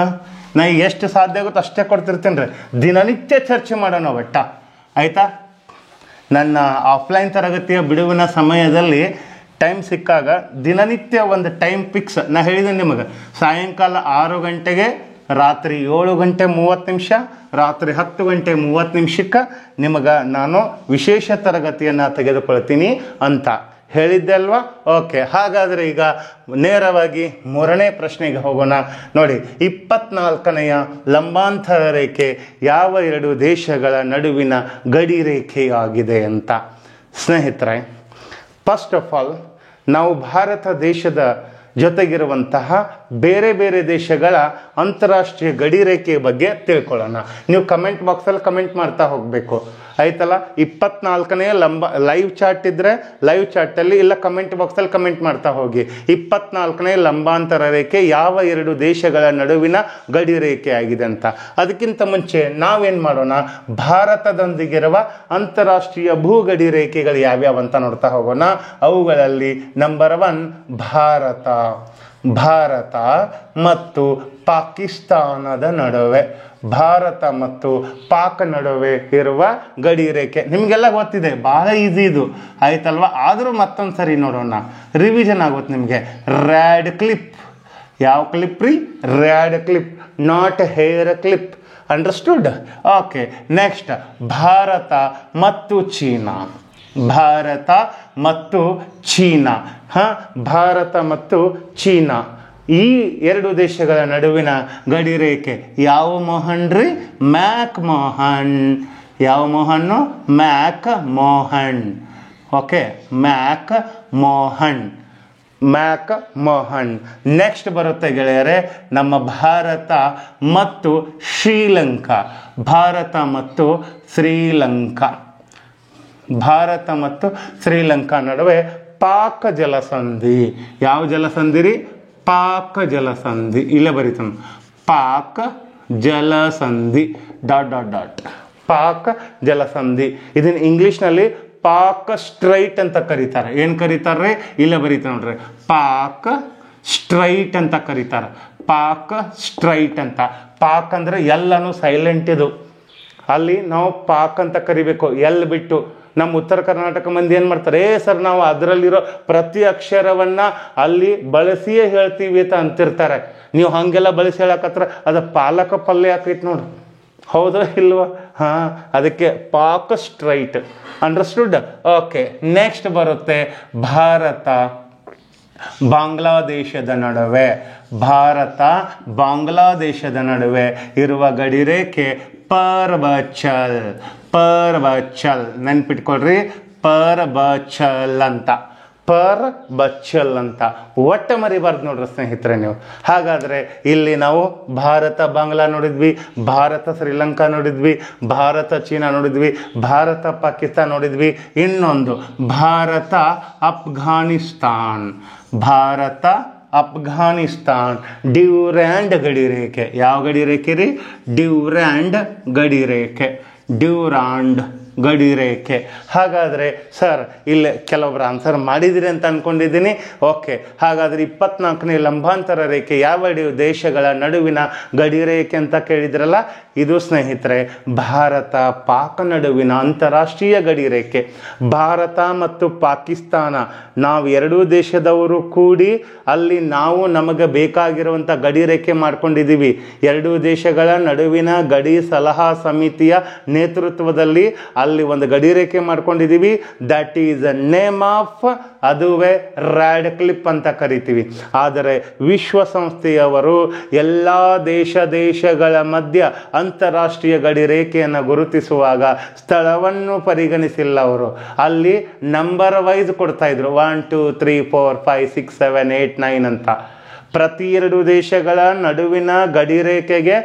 ನಾ ಎಷ್ಟು ಸಾಧ್ಯ ಆಗುತ್ತೋ ಅಷ್ಟೇ ಕೊಡ್ತಿರ್ತೀನಿ ರೀ. ದಿನನಿತ್ಯ ಚರ್ಚೆ ಮಾಡೋಣ ಒಟ್ಟ, ಆಯಿತಾ? ನನ್ನ ಆಫ್ಲೈನ್ ತರಗತಿಯ ಬಿಡುವಿನ ಸಮಯದಲ್ಲಿ ಟೈಮ್ ಸಿಕ್ಕಾಗ ದಿನನಿತ್ಯ ಒಂದು ಟೈಮ್ ಫಿಕ್ಸ್ ನಾ ಹೇಳಿದೆ ನಿಮಗೆ. ಸಾಯಂಕಾಲ 6 ಗಂಟೆಗೆ, ರಾತ್ರಿ 7 ಗಂಟೆ 30 ನಿಮಿಷ, ರಾತ್ರಿ 10 ಗಂಟೆ 30 ನಿಮಿಷಕ್ಕೆ ನಿಮಗೆ ನಾನು ವಿಶೇಷ ತರಗತಿಯನ್ನು ತೆಗೆದುಕೊಳ್ತೀನಿ ಅಂತ ಹೇಳಿದ್ದೆ ಅಲ್ವಾ? ಓಕೆ, ಹಾಗಾದರೆ ಈಗ ನೇರವಾಗಿ 3ನೇ ಪ್ರಶ್ನೆಗೆ ಹೋಗೋಣ. ನೋಡಿ, 24ನೆಯ ಲಂಬಾಂತರ ರೇಖೆ ಯಾವ 2 ದೇಶಗಳ ನಡುವಿನ ಗಡಿ ರೇಖೆಯಾಗಿದೆ ಅಂತ. ಸ್ನೇಹಿತರೆ, ಫಸ್ಟ್ ಆಫ್ ಆಲ್ ನಾವು ಭಾರತ ದೇಶದ ಜೊತೆಗಿರುವಂತಹ ಬೇರೆ ಬೇರೆ ದೇಶಗಳ ಅಂತಾರಾಷ್ಟ್ರೀಯ ಗಡಿ ರೇಖೆಯ ಬಗ್ಗೆ ತಿಳ್ಕೊಳ್ಳೋಣ. ನೀವು ಕಮೆಂಟ್ ಬಾಕ್ಸಲ್ಲಿ ಕಮೆಂಟ್ ಮಾಡ್ತಾ ಹೋಗಬೇಕು, ಆಯ್ತಲ್ಲ? 24ನೆಯ ಲೈವ್ ಚಾಟ್ ಇದ್ದರೆ ಲೈವ್ ಚಾಟಲ್ಲಿ, ಇಲ್ಲ ಕಮೆಂಟ್ ಬಾಕ್ಸಲ್ಲಿ ಕಮೆಂಟ್ ಮಾಡ್ತಾ ಹೋಗಿ. 24ನೇ ಲಂಬಾಂತರ ರೇಖೆ ಯಾವ 2 ದೇಶಗಳ ನಡುವಿನ ಗಡಿ ರೇಖೆ ಆಗಿದೆ ಅಂತ. ಅದಕ್ಕಿಂತ ಮುಂಚೆ ನಾವೇನು ಮಾಡೋಣ, ಭಾರತದೊಂದಿಗಿರುವ ಅಂತಾರಾಷ್ಟ್ರೀಯ ಭೂಗಡಿ ರೇಖೆಗಳು ಯಾವ್ಯಾವ ಅಂತ ನೋಡ್ತಾ ಹೋಗೋಣ. ಅವುಗಳಲ್ಲಿ ನಂಬರ್ 1 ಭಾರತ ಮತ್ತು ಪಾಕಿಸ್ತಾನದ ನಡುವೆ, ಭಾರತ ಮತ್ತು ಪಾಕ್ ನಡುವೆ ಇರುವ ಗಡಿ ರೇಖೆ ನಿಮಗೆಲ್ಲ ಗೊತ್ತಿದೆ, ಭಾಳ ಈಸಿ ಇದು, ಆಯ್ತಲ್ವಾ? ಆದರೂ ಮತ್ತೊಂದು ಸರಿ ನೋಡೋಣ, ರಿವಿಷನ್ ಆಗುತ್ತೆ ನಿಮಗೆ. Rad clip. ಯಾವ ಕ್ಲಿಪ್ ರೀ? Rad clip, not hair clip. Understood? Okay, next Bharat ಮತ್ತು ಚೀನಾ. ಭಾರತ ಮತ್ತು ಚೀನಾ. ಭಾರತ ಮತ್ತು ಚೀನಾ ಈ 2 ದೇಶಗಳ ನಡುವಿನ ಗಡಿ ರೇಖೆ ಯಾವ ಮೋಹನ್ ರೀ? ಮ್ಯಾಕ್ ಮೋಹನ್. ಯಾವ ಮೋಹನ್ನು? ಮ್ಯಾಕ್ ಮೋಹನ್. ಓಕೆ, ಮ್ಯಾಕ್ ಮೋಹನ್. ಮ್ಯಾಕ್ ಮೋಹನ್. ನೆಕ್ಸ್ಟ್ ಬರುತ್ತೆ ಗೆಳೆಯರೆ, ನಮ್ಮ ಭಾರತ ಮತ್ತು ಶ್ರೀಲಂಕಾ. ಭಾರತ ಮತ್ತು ಶ್ರೀಲಂಕಾ. ಭಾರತ ಮತ್ತು ಶ್ರೀಲಂಕಾ ನಡುವೆ ಪಾಕ್ ಜಲಸಂಧಿ. ಯಾವ ಜಲಸಂಧಿ ರೀ? ಪಾಕ್ ಜಲಸಂಧಿ. ಇಲ್ಲೇ ಬರೀತಾನೆ, ಪಾಕ್ ಜಲಸಂಧಿ ಡಾಟ್. ಪಾಕ್ ಜಲಸಂಧಿ. ಇದನ್ನು ಇಂಗ್ಲೀಷ್ನಲ್ಲಿ ಪಾಕ್ ಸ್ಟ್ರೈಟ್ ಅಂತ ಕರೀತಾರೆ. ಏನು ಕರೀತಾರೆ? ಇಲ್ಲೇ ಬರೀತಾರೆ ನೋಡ್ರಿ, ಪಾಕ್ ಸ್ಟ್ರೈಟ್ ಅಂತ ಕರೀತಾರೆ. ಪಾಕ್ ಸ್ಟ್ರೈಟ್ ಅಂತ. ಪಾಕ್ ಅಂದರೆ ಎಲ್ಲನೂ ಸೈಲೆಂಟ್ ಇದು. ಅಲ್ಲಿ ನಾವು ಪಾಕ್ ಅಂತ ಕರಿಬೇಕು, ಎಲ್ಲಿ ಬಿಟ್ಟು. ನಮ್ಮ ಉತ್ತರ ಕರ್ನಾಟಕ ಮಂದಿ ಏನು ಮಾಡ್ತಾರೆ, ಸರ್ ನಾವು ಅದರಲ್ಲಿರೋ ಪ್ರತಿ ಅಕ್ಷರವನ್ನು ಅಲ್ಲಿ ಬಳಸಿಯೇ ಹೇಳ್ತೀವಿ ಅಂತ ಅಂತಿರ್ತಾರೆ. ನೀವು ಹಾಗೆಲ್ಲ ಬಳಸಿ ಹೇಳಕತ್ರ ಅದು ಪಾಲಕ ಪಲ್ಯ ಆಕೈತೆ ನೋಡ್ರಿ. ಹೌದಾ ಇಲ್ವಾ? ಅದಕ್ಕೆ Pak straight. Understood? Okay, next ಬರುತ್ತೆ ಭಾರತ ಬಾಂಗ್ಲಾದೇಶದ ನಡುವೆ. ಭಾರತ ಬಾಂಗ್ಲಾದೇಶದ ನಡುವೆ ಇರುವ ಗಡಿ ರೇಖೆ ಪರ್ಬಚಲ್. ನೆನ್ಪಿಟ್ಕೊಳ್ರಿ, ಪರ್ಬಚಲ್ ಅಂತ. ಒಟ್ಟೆ ಮರಿಬಾರ್ದು ನೋಡ್ರಿ ಸ್ನೇಹಿತರೆ ನೀವು. ಹಾಗಾದರೆ ಇಲ್ಲಿ ನಾವು ಭಾರತ ಬಾಂಗ್ಲಾ ನೋಡಿದ್ವಿ, ಭಾರತ ಶ್ರೀಲಂಕಾ ನೋಡಿದ್ವಿ, ಭಾರತ ಚೀನಾ ನೋಡಿದ್ವಿ, ಭಾರತ ಪಾಕಿಸ್ತಾನ ನೋಡಿದ್ವಿ. ಇನ್ನೊಂದು ಭಾರತ ಅಫ್ಘಾನಿಸ್ತಾನ್. ಭಾರತ ಅಫ್ಘಾನಿಸ್ತಾನ್ ಡ್ಯೂರ್ಯಾಂಡ್ ಗಡಿ ರೇಖೆ. ಯಾವ ಗಡಿ ರೇಖೆ ರೀ? ಡ್ಯೂರ್ಯಾಂಡ್ ಗಡಿ ರೇಖೆ. ಡ್ಯೂರಾಂಡ್ ಗಡಿ ರೇಖೆ. ಹಾಗಾದರೆ ಸರ್ ಇಲ್ಲಿ ಕೆಲವೊಬ್ಬರು ಆನ್ಸರ್ ಮಾಡಿದಿರಿ ಅಂತ ಅಂದ್ಕೊಂಡಿದ್ದೀನಿ. ಓಕೆ, ಹಾಗಾದರೆ 24ನೇ ಲಂಬಾಂತರ ರೇಖೆ ಯಾವ 2 ದೇಶಗಳ ನಡುವಿನ ಗಡಿ ರೇಖೆ ಅಂತ ಕೇಳಿದ್ರಲ್ಲ, ಇದು ಸ್ನೇಹಿತರೆ ಭಾರತ ಪಾಕ್ ನಡುವಿನ ಅಂತಾರಾಷ್ಟ್ರೀಯ ಗಡಿ ರೇಖೆ. ಭಾರತ ಮತ್ತು ಪಾಕಿಸ್ತಾನ ನಾವು 2 ದೇಶದವರು ಕೂಡಿ ಅಲ್ಲಿ ನಾವು ನಮಗೆ ಬೇಕಾಗಿರುವಂಥ ಗಡಿ ರೇಖೆ ಮಾಡ್ಕೊಂಡಿದ್ದೀವಿ. 2 ದೇಶಗಳ ನಡುವಿನ ಗಡಿ ಸಲಹಾ ಸಮಿತಿಯ ನೇತೃತ್ವದಲ್ಲಿ ಅಲ್ಲಿ ಒಂದು ಗಡಿ ರೇಖೆ ಮಾಡ್ಕೊಂಡಿದ್ದೀವಿ. That is a name of, ಅದುವೇ ರ್ಯಾಡ್ ಕ್ಲಿಪ್ ಅಂತ ಕರಿತೀವಿ. ಆದರೆ ವಿಶ್ವಸಂಸ್ಥೆಯವರು ಎಲ್ಲ ದೇಶಗಳ ಮಧ್ಯ ಅಂತಾರಾಷ್ಟ್ರೀಯ ಗಡಿ ರೇಖೆಯನ್ನು ಗುರುತಿಸುವಾಗ ಸ್ಥಳವನ್ನು ಪರಿಗಣಿಸಿಲ್ಲ. ಅವರು ಅಲ್ಲಿ ನಂಬರ್ ವೈಸ್ ಕೊಡ್ತಾ ಇದ್ರು, 1 2 3 4 5 6 7 8 9 ಅಂತ. ಪ್ರತಿ ಎರಡು ದೇಶಗಳ ನಡುವಿನ ಗಡಿರೇಖೆಗೆ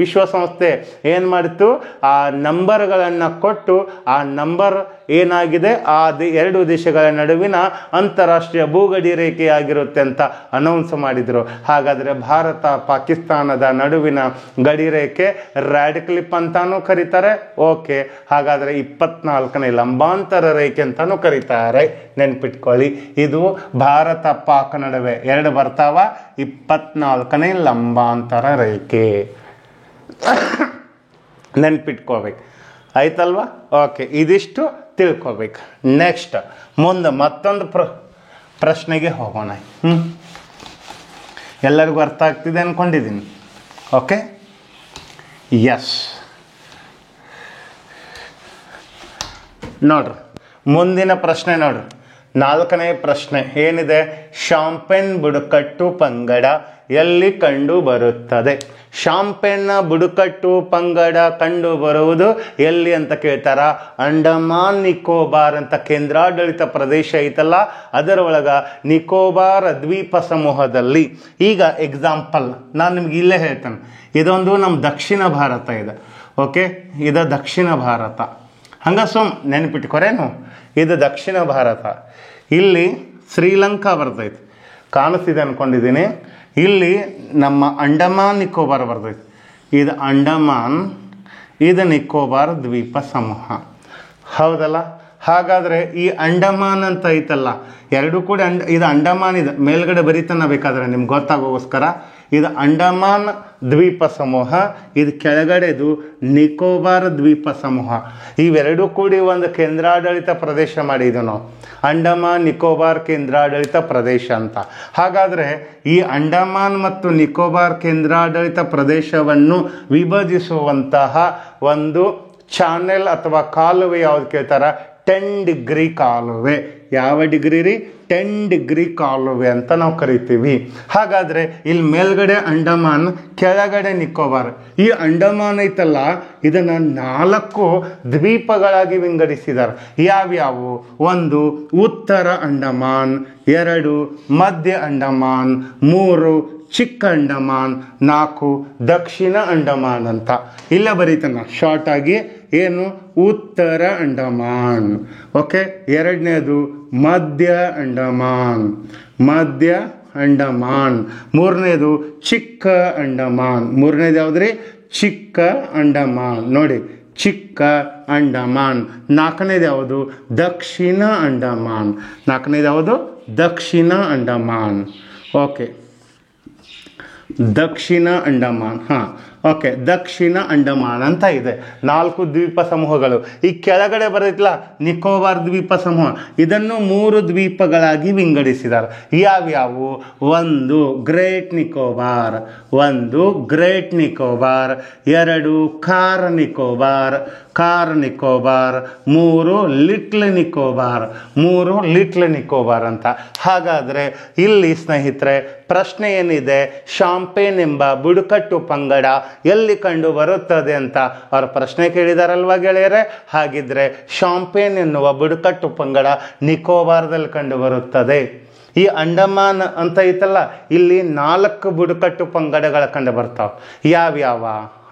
ವಿಶ್ವಸಂಸ್ಥೆ ಏನು ಮಾಡಿತು, ಆ ನಂಬರ್ಗಳನ್ನು ಕೊಟ್ಟು ಆ ನಂಬರ್ ಏನಾಗಿದೆ ಆ ಎರಡು ದೇಶಗಳ ನಡುವಿನ ಅಂತಾರಾಷ್ಟ್ರೀಯ ಭೂಗಡಿ ರೇಖೆಯಾಗಿರುತ್ತೆ ಅಂತ ಅನೌನ್ಸ್ ಮಾಡಿದರು. ಹಾಗಾದರೆ ಭಾರತ ಪಾಕಿಸ್ತಾನದ ನಡುವಿನ ಗಡಿರೇಖೆ ರ್ಯಾಡ್ ಕ್ಲಿಪ್ ಅಂತಾನೂ ಕರೀತಾರೆ. ಓಕೆ, ಹಾಗಾದರೆ 24ನೇ ಲಂಬಾಂತರ ರೇಖೆ ಅಂತಾನೂ ಕರೀತಾರೆ. ನೆನ್ಪಿಟ್ಕೊಳ್ಳಿ, ಇದು ಭಾರತ ಪಾಕ್ ನಡುವೆ ಎರಡು ಬರ್ತಾವ, 24ನೇ ಲಂಬಾಂತರ ರೇಖೆ. ನೆನ್ಪಿಟ್ಕೋಬೇಕು, ಆಯ್ತಲ್ವಾ? ಓಕೆ, ಇದಿಷ್ಟು ತಿಳ್ಕೊಬೇಕು. ನೆಕ್ಸ್ಟ್ ಮುಂದೆ ಮತ್ತೊಂದು ಪ್ರಶ್ನೆಗೆ ಹೋಗೋಣ. ಎಲ್ಲರಿಗೂ ಅರ್ಥ ಆಗ್ತಿದೆ ಅಂದ್ಕೊಂಡಿದ್ದೀನಿ. Okay, yes. ನೋಡ್ರಿ, ಮುಂದಿನ ಪ್ರಶ್ನೆ ನೋಡ್ರಿ, 4ನೇ ಪ್ರಶ್ನೆ ಏನಿದೆ, ಶಾಂಪೇನ್ ಬುಡಕಟ್ಟು ಪಂಗಡ ಎಲ್ಲಿ ಕಂಡು ಬರುತ್ತದೆ? ಶಾಂಪೇನ್ನ ಬುಡಕಟ್ಟು ಪಂಗಡ ಕಂಡು ಬರುವುದು ಎಲ್ಲಿ ಅಂತ ಕೇಳ್ತಾರ. ಅಂಡಮಾನ್ ನಿಕೋಬಾರ್ ಅಂತ ಕೇಂದ್ರಾಡಳಿತ ಪ್ರದೇಶ ಐತಲ್ಲ, ಅದರ ಒಳಗ ನಿಕೋಬಾರ್ ದ್ವೀಪ ಸಮೂಹದಲ್ಲಿ. ಈಗ ಎಕ್ಸಾಂಪಲ್ ನಾನು ನಿಮ್ಗೆ ಇಲ್ಲೇ ಹೇಳ್ತೇನೆ, ಇದೊಂದು ನಮ್ಮ ದಕ್ಷಿಣ ಭಾರತ ಇದೆ. ಓಕೆ, ಇದು ದಕ್ಷಿಣ ಭಾರತ. ಹಂಗ ನೆನಪಿಟ್ಕೊರೇನು, ಇದು ದಕ್ಷಿಣ ಭಾರತ. ಇಲ್ಲಿ ಶ್ರೀಲಂಕಾ ಬರ್ತೈತಿ, ಕಾಣಿಸ್ತಿದೆ ಅನ್ಕೊಂಡಿದ್ದೀನಿ. ಇಲ್ಲಿ ನಮ್ಮ ಅಂಡಮಾನ್ ನಿಕೋಬಾರ್ ಬರ್ತೈತಿ. ಇದು ಅಂಡಮಾನ್, ಇದು ನಿಕೋಬಾರ್ ದ್ವೀಪ ಸಮೂಹ, ಹೌದಲ್ಲ? ಹಾಗಾದರೆ ಈ ಅಂಡಮಾನ್ ಅಂತ ಐತಲ್ಲ, ಎರಡೂ ಕೂಡ ಇದು ಅಂಡಮಾನ್ ಇದೆ, ಮೇಲ್ಗಡೆ ಬರೀತಾನ ಬೇಕಾದ್ರೆ ನಿಮ್ಗೆ ಗೊತ್ತಾಗೋಸ್ಕರ. ಇದು ಅಂಡಮಾನ್ ದ್ವೀಪ ಸಮೂಹ, ಇದು ಕೆಳಗಡೆದು ನಿಕೋಬಾರ್ ದ್ವೀಪ ಸಮೂಹ. ಇವೆರಡೂ ಕೂಡಿ ಒಂದು ಕೇಂದ್ರಾಡಳಿತ ಪ್ರದೇಶ ಮಾಡಿದ್ವಿ ನಾವು, ಅಂಡಮಾನ್ ನಿಕೋಬಾರ್ ಕೇಂದ್ರಾಡಳಿತ ಪ್ರದೇಶ ಅಂತ. ಹಾಗಾದರೆ ಈ ಅಂಡಮಾನ್ ಮತ್ತು ನಿಕೋಬಾರ್ ಕೇಂದ್ರಾಡಳಿತ ಪ್ರದೇಶವನ್ನು ವಿಭಜಿಸುವಂತಹ ಒಂದು ಚಾನೆಲ್ ಅಥವಾ ಕಾಲುವೆ ಯಾವ್ದು ಕೇಳ್ತಾರ? 10 ಡಿಗ್ರಿ ಕಾಲುವೆ. ಯಾವ ಡಿಗ್ರಿ ರೀ? 10 ಡಿಗ್ರಿ ಕಾಲುವೆ ಅಂತ ನಾವು ಕರಿತೀವಿ. ಹಾಗಾದರೆ ಇಲ್ಲಿ ಮೇಲ್ಗಡೆ ಅಂಡಮಾನ್, ಕೆಳಗಡೆ ನಿಕೋಬಾರ್. ಈ ಅಂಡಮಾನ್ ಐತಲ್ಲ, ಇದನ್ನು 4 ದ್ವೀಪಗಳಾಗಿ ವಿಂಗಡಿಸಿದ್ದಾರೆ. ಯಾವ್ಯಾವು? 1 ಉತ್ತರ ಅಂಡಮಾನ್, 2 ಮಧ್ಯ ಅಂಡಮಾನ್, 3 ಚಿಕ್ಕ ಅಂಡಮಾನ್, 4 ದಕ್ಷಿಣ ಅಂಡಮಾನ್ ಅಂತ. ಇಲ್ಲ ಬರೀತಾನ ಶಾರ್ಟ್ ಆಗಿ, ಏನು? ಉತ್ತರ ಅಂಡಮಾನ್. ಓಕೆ, 2ನೇದು ಮಧ್ಯ ಅಂಡಮಾನ್, 3ನೇದು ಚಿಕ್ಕ ಅಂಡಮಾನ್. 3ನೇದು ಯಾವ್ದ್ರಿ? ಚಿಕ್ಕ ಅಂಡಮಾನ್. ನೋಡಿ, ಚಿಕ್ಕ ಅಂಡಮಾನ್. 4ನೇದು ಯಾವುದು? ದಕ್ಷಿಣ ಅಂಡಮಾನ್. 4ನೇದು ಯಾವುದು? ದಕ್ಷಿಣ ಅಂಡಮಾನ್. ಓಕೆ, ದಕ್ಷಿಣ ಅಂಡಮಾನ್. ಓಕೆ, ದಕ್ಷಿಣ ಅಂಡಮಾನ್ ಅಂತ ಇದೆ. 4 ದ್ವೀಪ ಸಮೂಹಗಳು. ಈ ಕೆಳಗಡೆ ಬರೈತಲ್ಲ ನಿಕೋಬಾರ್ ದ್ವೀಪ ಸಮೂಹ, ಇದನ್ನು 3 ದ್ವೀಪಗಳಾಗಿ ವಿಂಗಡಿಸಿದ್ದಾರೆ. ಯಾವ್ಯಾವು? 1 great Nicobar, 2 car Nicobar, 3 little Nicobar ಅಂತ. ಹಾಗಾದರೆ ಇಲ್ಲಿ ಸ್ನೇಹಿತರೆ ಪ್ರಶ್ನೆ ಏನಿದೆ, ಶಾಂಪೇನ್ ಎಂಬ ಬುಡಕಟ್ಟು ಪಂಗಡ ಎಲ್ಲಿ ಕಂಡು ಬರುತ್ತದೆ ಅಂತ ಅವರ ಪ್ರಶ್ನೆ ಕೇಳಿದಾರಲ್ವಾ ಗೆಳೆಯರೆ? ಹಾಗಿದ್ರೆ ಶಾಂಪೇನ್ ಎನ್ನುವ ಬುಡಕಟ್ಟು ಪಂಗಡ ನಿಕೋಬಾರ್ದಲ್ಲಿ ಕಂಡು ಬರುತ್ತದೆ. ಈ ಅಂಡಮಾನ್ ಅಂತ ಐತಲ್ಲ, ಇಲ್ಲಿ 4 ಬುಡಕಟ್ಟು ಪಂಗಡಗಳ ಕಂಡು ಬರ್ತಾವೆ. ಯಾವ್ಯಾವ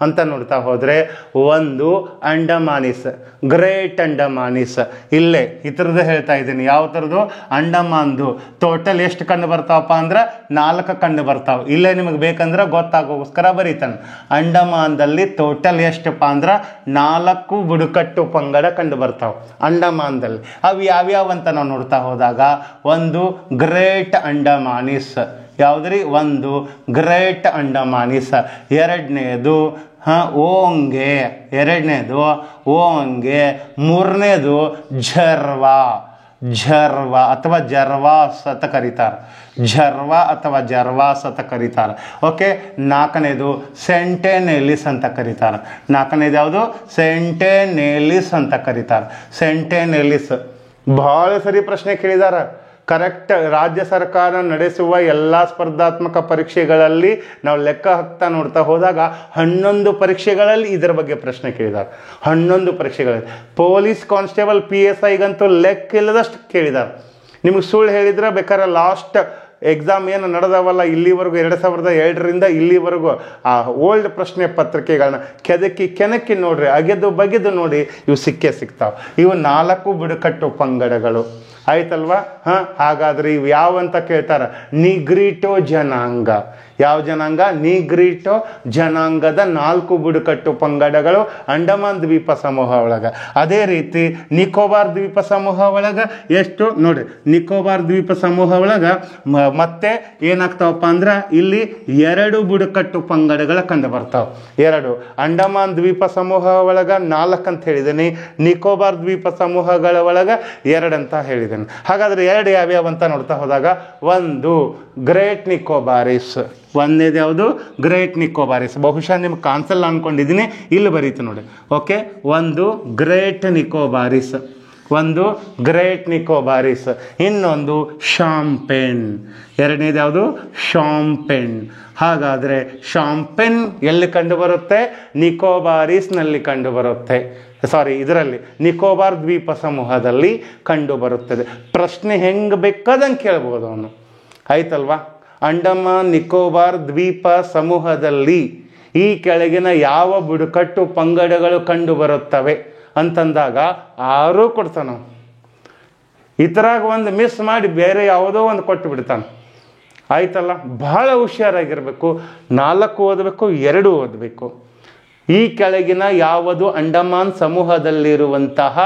ಅಂತ ನೋಡ್ತಾ ಹೋದರೆ, 1 ಅಂಡಮಾನಿಸ್, ಗ್ರೇಟ್ ಅಂಡಮಾನಿಸ್. ಇಲ್ಲೇ ಇತರದ್ದು ಹೇಳ್ತಾ ಇದ್ದೀನಿ. ಯಾವ ಥರದ್ದು? ಅಂಡಮಾನ್ದು. ಟೋಟಲ್ ಎಷ್ಟು ಕಂಡು ಬರ್ತಾವಪ್ಪ ಅಂದ್ರೆ 4 ಕಂಡು ಬರ್ತಾವೆ. ಇಲ್ಲೇ ನಿಮಗೆ ಬೇಕಂದ್ರೆ ಗೊತ್ತಾಗೋಸ್ಕರ ಬರೀತಾನೆ. ಅಂಡಮಾನ್ದಲ್ಲಿ ಟೋಟಲ್ ಎಷ್ಟಪ್ಪ ಅಂದ್ರೆ 4 ಬುಡಕಟ್ಟು ಪಂಗಡ ಕಂಡು ಬರ್ತಾವೆ ಅಂಡಮಾನ್ದಲ್ಲಿ. ಅವು ಯಾವ್ಯಾವ ಅಂತ ನಾವು ನೋಡ್ತಾ ಹೋದಾಗ, 1 ಗ್ರೇಟ್ ಅಂಡಮಾನಿಸ್. ಯಾವುದ್ರಿ? 1 ಗ್ರೇಟ್ ಅಂಡಮಾನಿಸ್. 2ನೇದು ಓಂಗೆ, 2ನೇದು ಓಂಗೆ. 3ನೇದು ಝರ್ವಾ ಅಥವಾ ಜರ್ವಾಸ್ ಅಂತ ಕರೀತಾರೆ. ಜರ್ವಾಸ್ ಅಂತ ಕರೀತಾರೆ. ಓಕೆ, 4ನೇದು ಸೆಂಟೆನೆಲಿಸ್ ಅಂತ ಕರೀತಾರೆ. 4ನೇದು ಯಾವುದು? ಸೆಂಟೆನೆಲಿಸ್ ಅಂತ ಕರೀತಾರೆ. ಸೆಂಟೆನೆಲಿಸ್ ಬಹಳ ಸರಿ ಪ್ರಶ್ನೆ ಕೇಳಿದಾರ. ಕರೆಕ್ಟ್. ರಾಜ್ಯ ಸರ್ಕಾರ ನಡೆಸುವ ಎಲ್ಲ ಸ್ಪರ್ಧಾತ್ಮಕ ಪರೀಕ್ಷೆಗಳಲ್ಲಿ ನಾವು ಲೆಕ್ಕ ಹಾಕ್ತಾ ನೋಡ್ತಾ ಹೋದಾಗ 11 ಪರೀಕ್ಷೆಗಳಲ್ಲಿ ಇದರ ಬಗ್ಗೆ ಪ್ರಶ್ನೆ ಕೇಳಿದ್ದಾರೆ. 11 ಪರೀಕ್ಷೆಗಳಲ್ಲಿ. ಪೊಲೀಸ್ ಕಾನ್ಸ್ಟೇಬಲ್ PSIಗಂತೂ ಲೆಕ್ಕ ಇಲ್ಲದಷ್ಟು ಕೇಳಿದ್ದಾರೆ. ನಿಮಗೆ ಸುಳ್ಳು ಹೇಳಿದ್ರೆ ಬೇಕಾದ್ರೆ ಲಾಸ್ಟ್ ಎಕ್ಸಾಮ್ ಏನು ನಡೆದವಲ್ಲ ಇಲ್ಲಿವರೆಗೂ 2002ರಿಂದ ಇಲ್ಲಿವರೆಗೂ ಆ ಓಲ್ಡ್ ಪ್ರಶ್ನೆ ಪತ್ರಿಕೆಗಳನ್ನ ಕೆಣಕಿ ನೋಡ್ರಿ, ಅಗೆದು ಬಗೆದು ನೋಡಿ, ಇವು ಸಿಕ್ಕೇ ಸಿಗ್ತಾವೆ. ಇವು 4 ಬುಡಕಟ್ಟು ಪಂಗಡಗಳು ಆಯ್ತಲ್ವಾ. ಹಾಗಾದ್ರೆ ಇವು ಯಾವ ಅಂತ ಕೇಳ್ತಾರ, ನಿಗ್ರಿಟೋ ಜನಾಂಗ. ಯಾವ ಜನಾಂಗ? ನಿಗ್ರಿಟೋ ಜನಾಂಗದ 4 ಬುಡಕಟ್ಟು ಪಂಗಡಗಳು ಅಂಡಮಾನ್ ದ್ವೀಪ ಸಮೂಹ ಒಳಗ. ಅದೇ ರೀತಿ ನಿಕೋಬಾರ್ ದ್ವೀಪ ಸಮೂಹ ಒಳಗ ಎಷ್ಟು ನೋಡಿ, ನಿಕೋಬಾರ್ ದ್ವೀಪ ಸಮೂಹ ಒಳಗ ಮತ್ತೆ ಏನಾಗ್ತಾವಪ್ಪ ಅಂದ್ರ ಇಲ್ಲಿ 2 ಬುಡಕಟ್ಟು ಪಂಗಡಗಳ ಕಂಡು ಬರ್ತಾವ. 2 ಅಂಡಮಾನ್ ದ್ವೀಪ ಸಮೂಹ ಒಳಗ 4 ಅಂತ ಹೇಳಿದ್ದೀನಿ, ನಿಕೋಬಾರ್ ದ್ವೀಪ ಸಮೂಹಗಳ ಒಳಗ 2 ಅಂತ ಹೇಳಿದ್ದೀನಿ. ಹಾಗಾದ್ರೆ 2 ಯಾವ್ಯಾವ ಅಂತ ನೋಡ್ತಾ ಹೋದಾಗ, 1 ಗ್ರೇಟ್ ನಿಕೋಬಾರಿಸ್. ಒಂದೇದು ಯಾವುದು? ಗ್ರೇಟ್ ನಿಕೋಬಾರಿಸ್. ಬಹುಶಃ ನಿಮ್ಗೆ ಕಾನ್ಸಲ್ ಅನ್ಕೊಂಡಿದ್ದೀನಿ, ಇಲ್ಲಿ ಬರೀತು ನೋಡಿ. Okay, 1 great Nicobarese, 1 great Nicobarese. ಇನ್ನೊಂದು ಶಾಂಪೆನ್. 2ನೇದು ಯಾವುದು? ಶಾಂಪೆನ್. ಹಾಗಾದರೆ ಶಾಂಪೆನ್ ಎಲ್ಲಿ ಕಂಡು ಬರುತ್ತೆ? ನಿಕೋಬಾರಿಸ್ನಲ್ಲಿ ಕಂಡು ಬರುತ್ತೆ. ಇದರಲ್ಲಿ ನಿಕೋಬಾರ್ ದ್ವೀಪ ಸಮೂಹದಲ್ಲಿ ಕಂಡು ಬರುತ್ತದೆ. ಪ್ರಶ್ನೆ ಹೆಂಗೆ ಬೇಕಾದಂಗೆ ಕೇಳ್ಬೋದು ಅವನು, ಆಯ್ತಲ್ವಾ. ಅಂಡಮಾನ್ ನಿಕೋಬಾರ್ ದ್ವೀಪ ಸಮೂಹದಲ್ಲಿ ಈ ಕೆಳಗಿನ ಯಾವ ಬುಡಕಟ್ಟು ಪಂಗಡಗಳು ಕಂಡು ಬರುತ್ತವೆ ಅಂತಂದಾಗ 6 ಕೊಡ್ತಾನ. ಇತರಾಗ ಒಂದು ಮಿಸ್ ಮಾಡಿ ಬೇರೆ ಯಾವುದೋ ಒಂದು ಕೊಟ್ಟು ಬಿಡ್ತಾನೆ, ಆಯ್ತಲ್ಲ. ಬಹಳ ಹುಷಾರಾಗಿರ್ಬೇಕು. 4 ಓದಬೇಕು, 2 ಓದಬೇಕು. ಈ ಕೆಳಗಿನ ಯಾವುದು ಅಂಡಮಾನ್ ಸಮೂಹದಲ್ಲಿರುವಂತಹ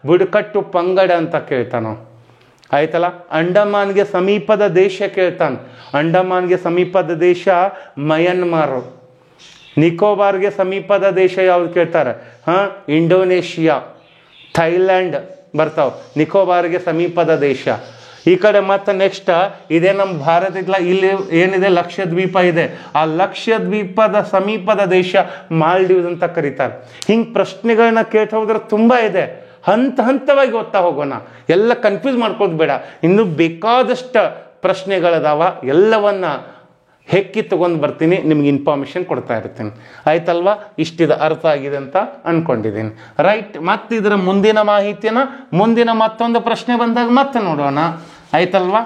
ಬುಡಕಟ್ಟು ಪಂಗಡ ಅಂತ ಕೇಳ್ತಾನ, ಆಯ್ತಲ್ಲ. ಅಂಡಮಾನ್ಗೆ ಸಮೀಪದ ದೇಶ ಕೇಳ್ತಾನೆ. ಅಂಡಮಾನ್ಗೆ ಸಮೀಪದ ದೇಶ ಮಯನ್ಮಾರ್. ನಿಕೋಬಾರ್ಗೆ ಸಮೀಪದ ದೇಶ ಯಾವ್ದು ಕೇಳ್ತಾರೆ? ಇಂಡೋನೇಷಿಯಾ, ಥೈಲ್ಯಾಂಡ್ ಬರ್ತಾವ ನಿಕೋಬಾರ್ಗೆ ಸಮೀಪದ ದೇಶ. ಈ ಕಡೆ ಮತ್ತೆ ನೆಕ್ಸ್ಟ್ ಇದೇ ನಮ್ಮ ಭಾರತ ಇಲ್ಲ, ಇಲ್ಲಿ ಏನಿದೆ ಲಕ್ಷದ್ವೀಪ ಇದೆ. ಆ ಲಕ್ಷದ್ವೀಪದ ಸಮೀಪದ ದೇಶ ಮಾಲ್ಡೀವ್ಸ್ ಅಂತ ಕರೀತಾರೆ. ಹಿಂಗೆ ಪ್ರಶ್ನೆಗಳನ್ನ ಕೇಳ್ತಾ ಹೋದ್ರೆ ತುಂಬ ಇದೆ. ಹಂತವಾಗಿ ಓದ್ತಾ ಹೋಗೋಣ, ಎಲ್ಲ ಕನ್ಫ್ಯೂಸ್ ಮಾಡ್ಕೋದು ಬೇಡ. ಇನ್ನು ಬೇಕಾದಷ್ಟು ಪ್ರಶ್ನೆಗಳದಾವ, ಎಲ್ಲವನ್ನ ಹೆಕ್ಕಿ ತಗೊಂಡು ಬರ್ತೀನಿ, ನಿಮ್ಗೆ ಇನ್ಫಾರ್ಮೇಷನ್ ಕೊಡ್ತಾ ಇರ್ತೀನಿ, ಆಯ್ತಲ್ವಾ. ಇಷ್ಟಿದ ಅರ್ಥ ಆಗಿದೆ ಅಂತ ಅನ್ಕೊಂಡಿದ್ದೀನಿ, ರೈಟ್. ಮತ್ತೆ ಇದರ ಮುಂದಿನ ಮಾಹಿತಿನ ಮುಂದಿನ ಮತ್ತೊಂದು ಪ್ರಶ್ನೆ ಬಂದಾಗ ಮತ್ತೆ ನೋಡೋಣ, ಆಯ್ತಲ್ವಾ.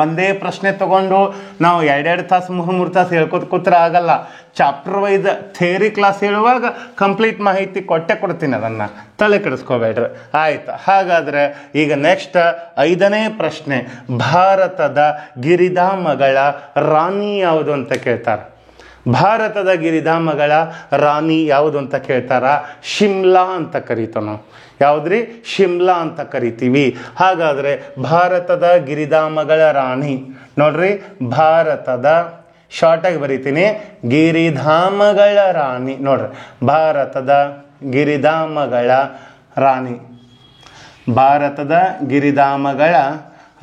ಒಂದೇ ಪ್ರಶ್ನೆ ತಗೊಂಡು ನಾವು 2 ತಾಸು 3 ತಾಸು ಹೇಳ್ಕೊತ ಕೂತ್ರೆ ಆಗಲ್ಲ. ಚಾಪ್ಟರ್ ವೈಸ್ ಥಿಯರಿ ಕ್ಲಾಸ್ ಹೇಳುವಾಗ ಕಂಪ್ಲೀಟ್ ಮಾಹಿತಿ ಕೊಡ್ತೀನಿ, ಅದನ್ನು ತಲೆ ಕೆಡಿಸ್ಕೋಬೇಡ್ರಿ, ಆಯ್ತು. ಹಾಗಾದರೆ ಈಗ ನೆಕ್ಸ್ಟ್ 5ನೇ ಪ್ರಶ್ನೆ, ಭಾರತದ ಗಿರಿಧಾಮಗಳ ರಾಣಿ ಯಾವುದು ಅಂತ ಕೇಳ್ತಾರೆ. ಭಾರತದ ಗಿರಿಧಾಮಗಳ ರಾಣಿ ಯಾವುದು ಅಂತ ಕೇಳ್ತಾರ? ಶಿಮ್ಲಾ ಅಂತ ಕರಿತೀವಿ ನಾವು. ಯಾವುದ್ರಿ? ಶಿಮ್ಲಾ ಅಂತ ಕರಿತೀವಿ. ಹಾಗಾದರೆ ಭಾರತದ ಗಿರಿಧಾಮಗಳ ರಾಣಿ ನೋಡ್ರಿ, ಭಾರತದ ಶಾರ್ಟಾಗಿ ಬರೀತೀನಿ, ಗಿರಿಧಾಮಗಳ ರಾಣಿ ನೋಡ್ರಿ, ಭಾರತದ ಗಿರಿಧಾಮಗಳ ರಾಣಿ. ಭಾರತದ ಗಿರಿಧಾಮಗಳ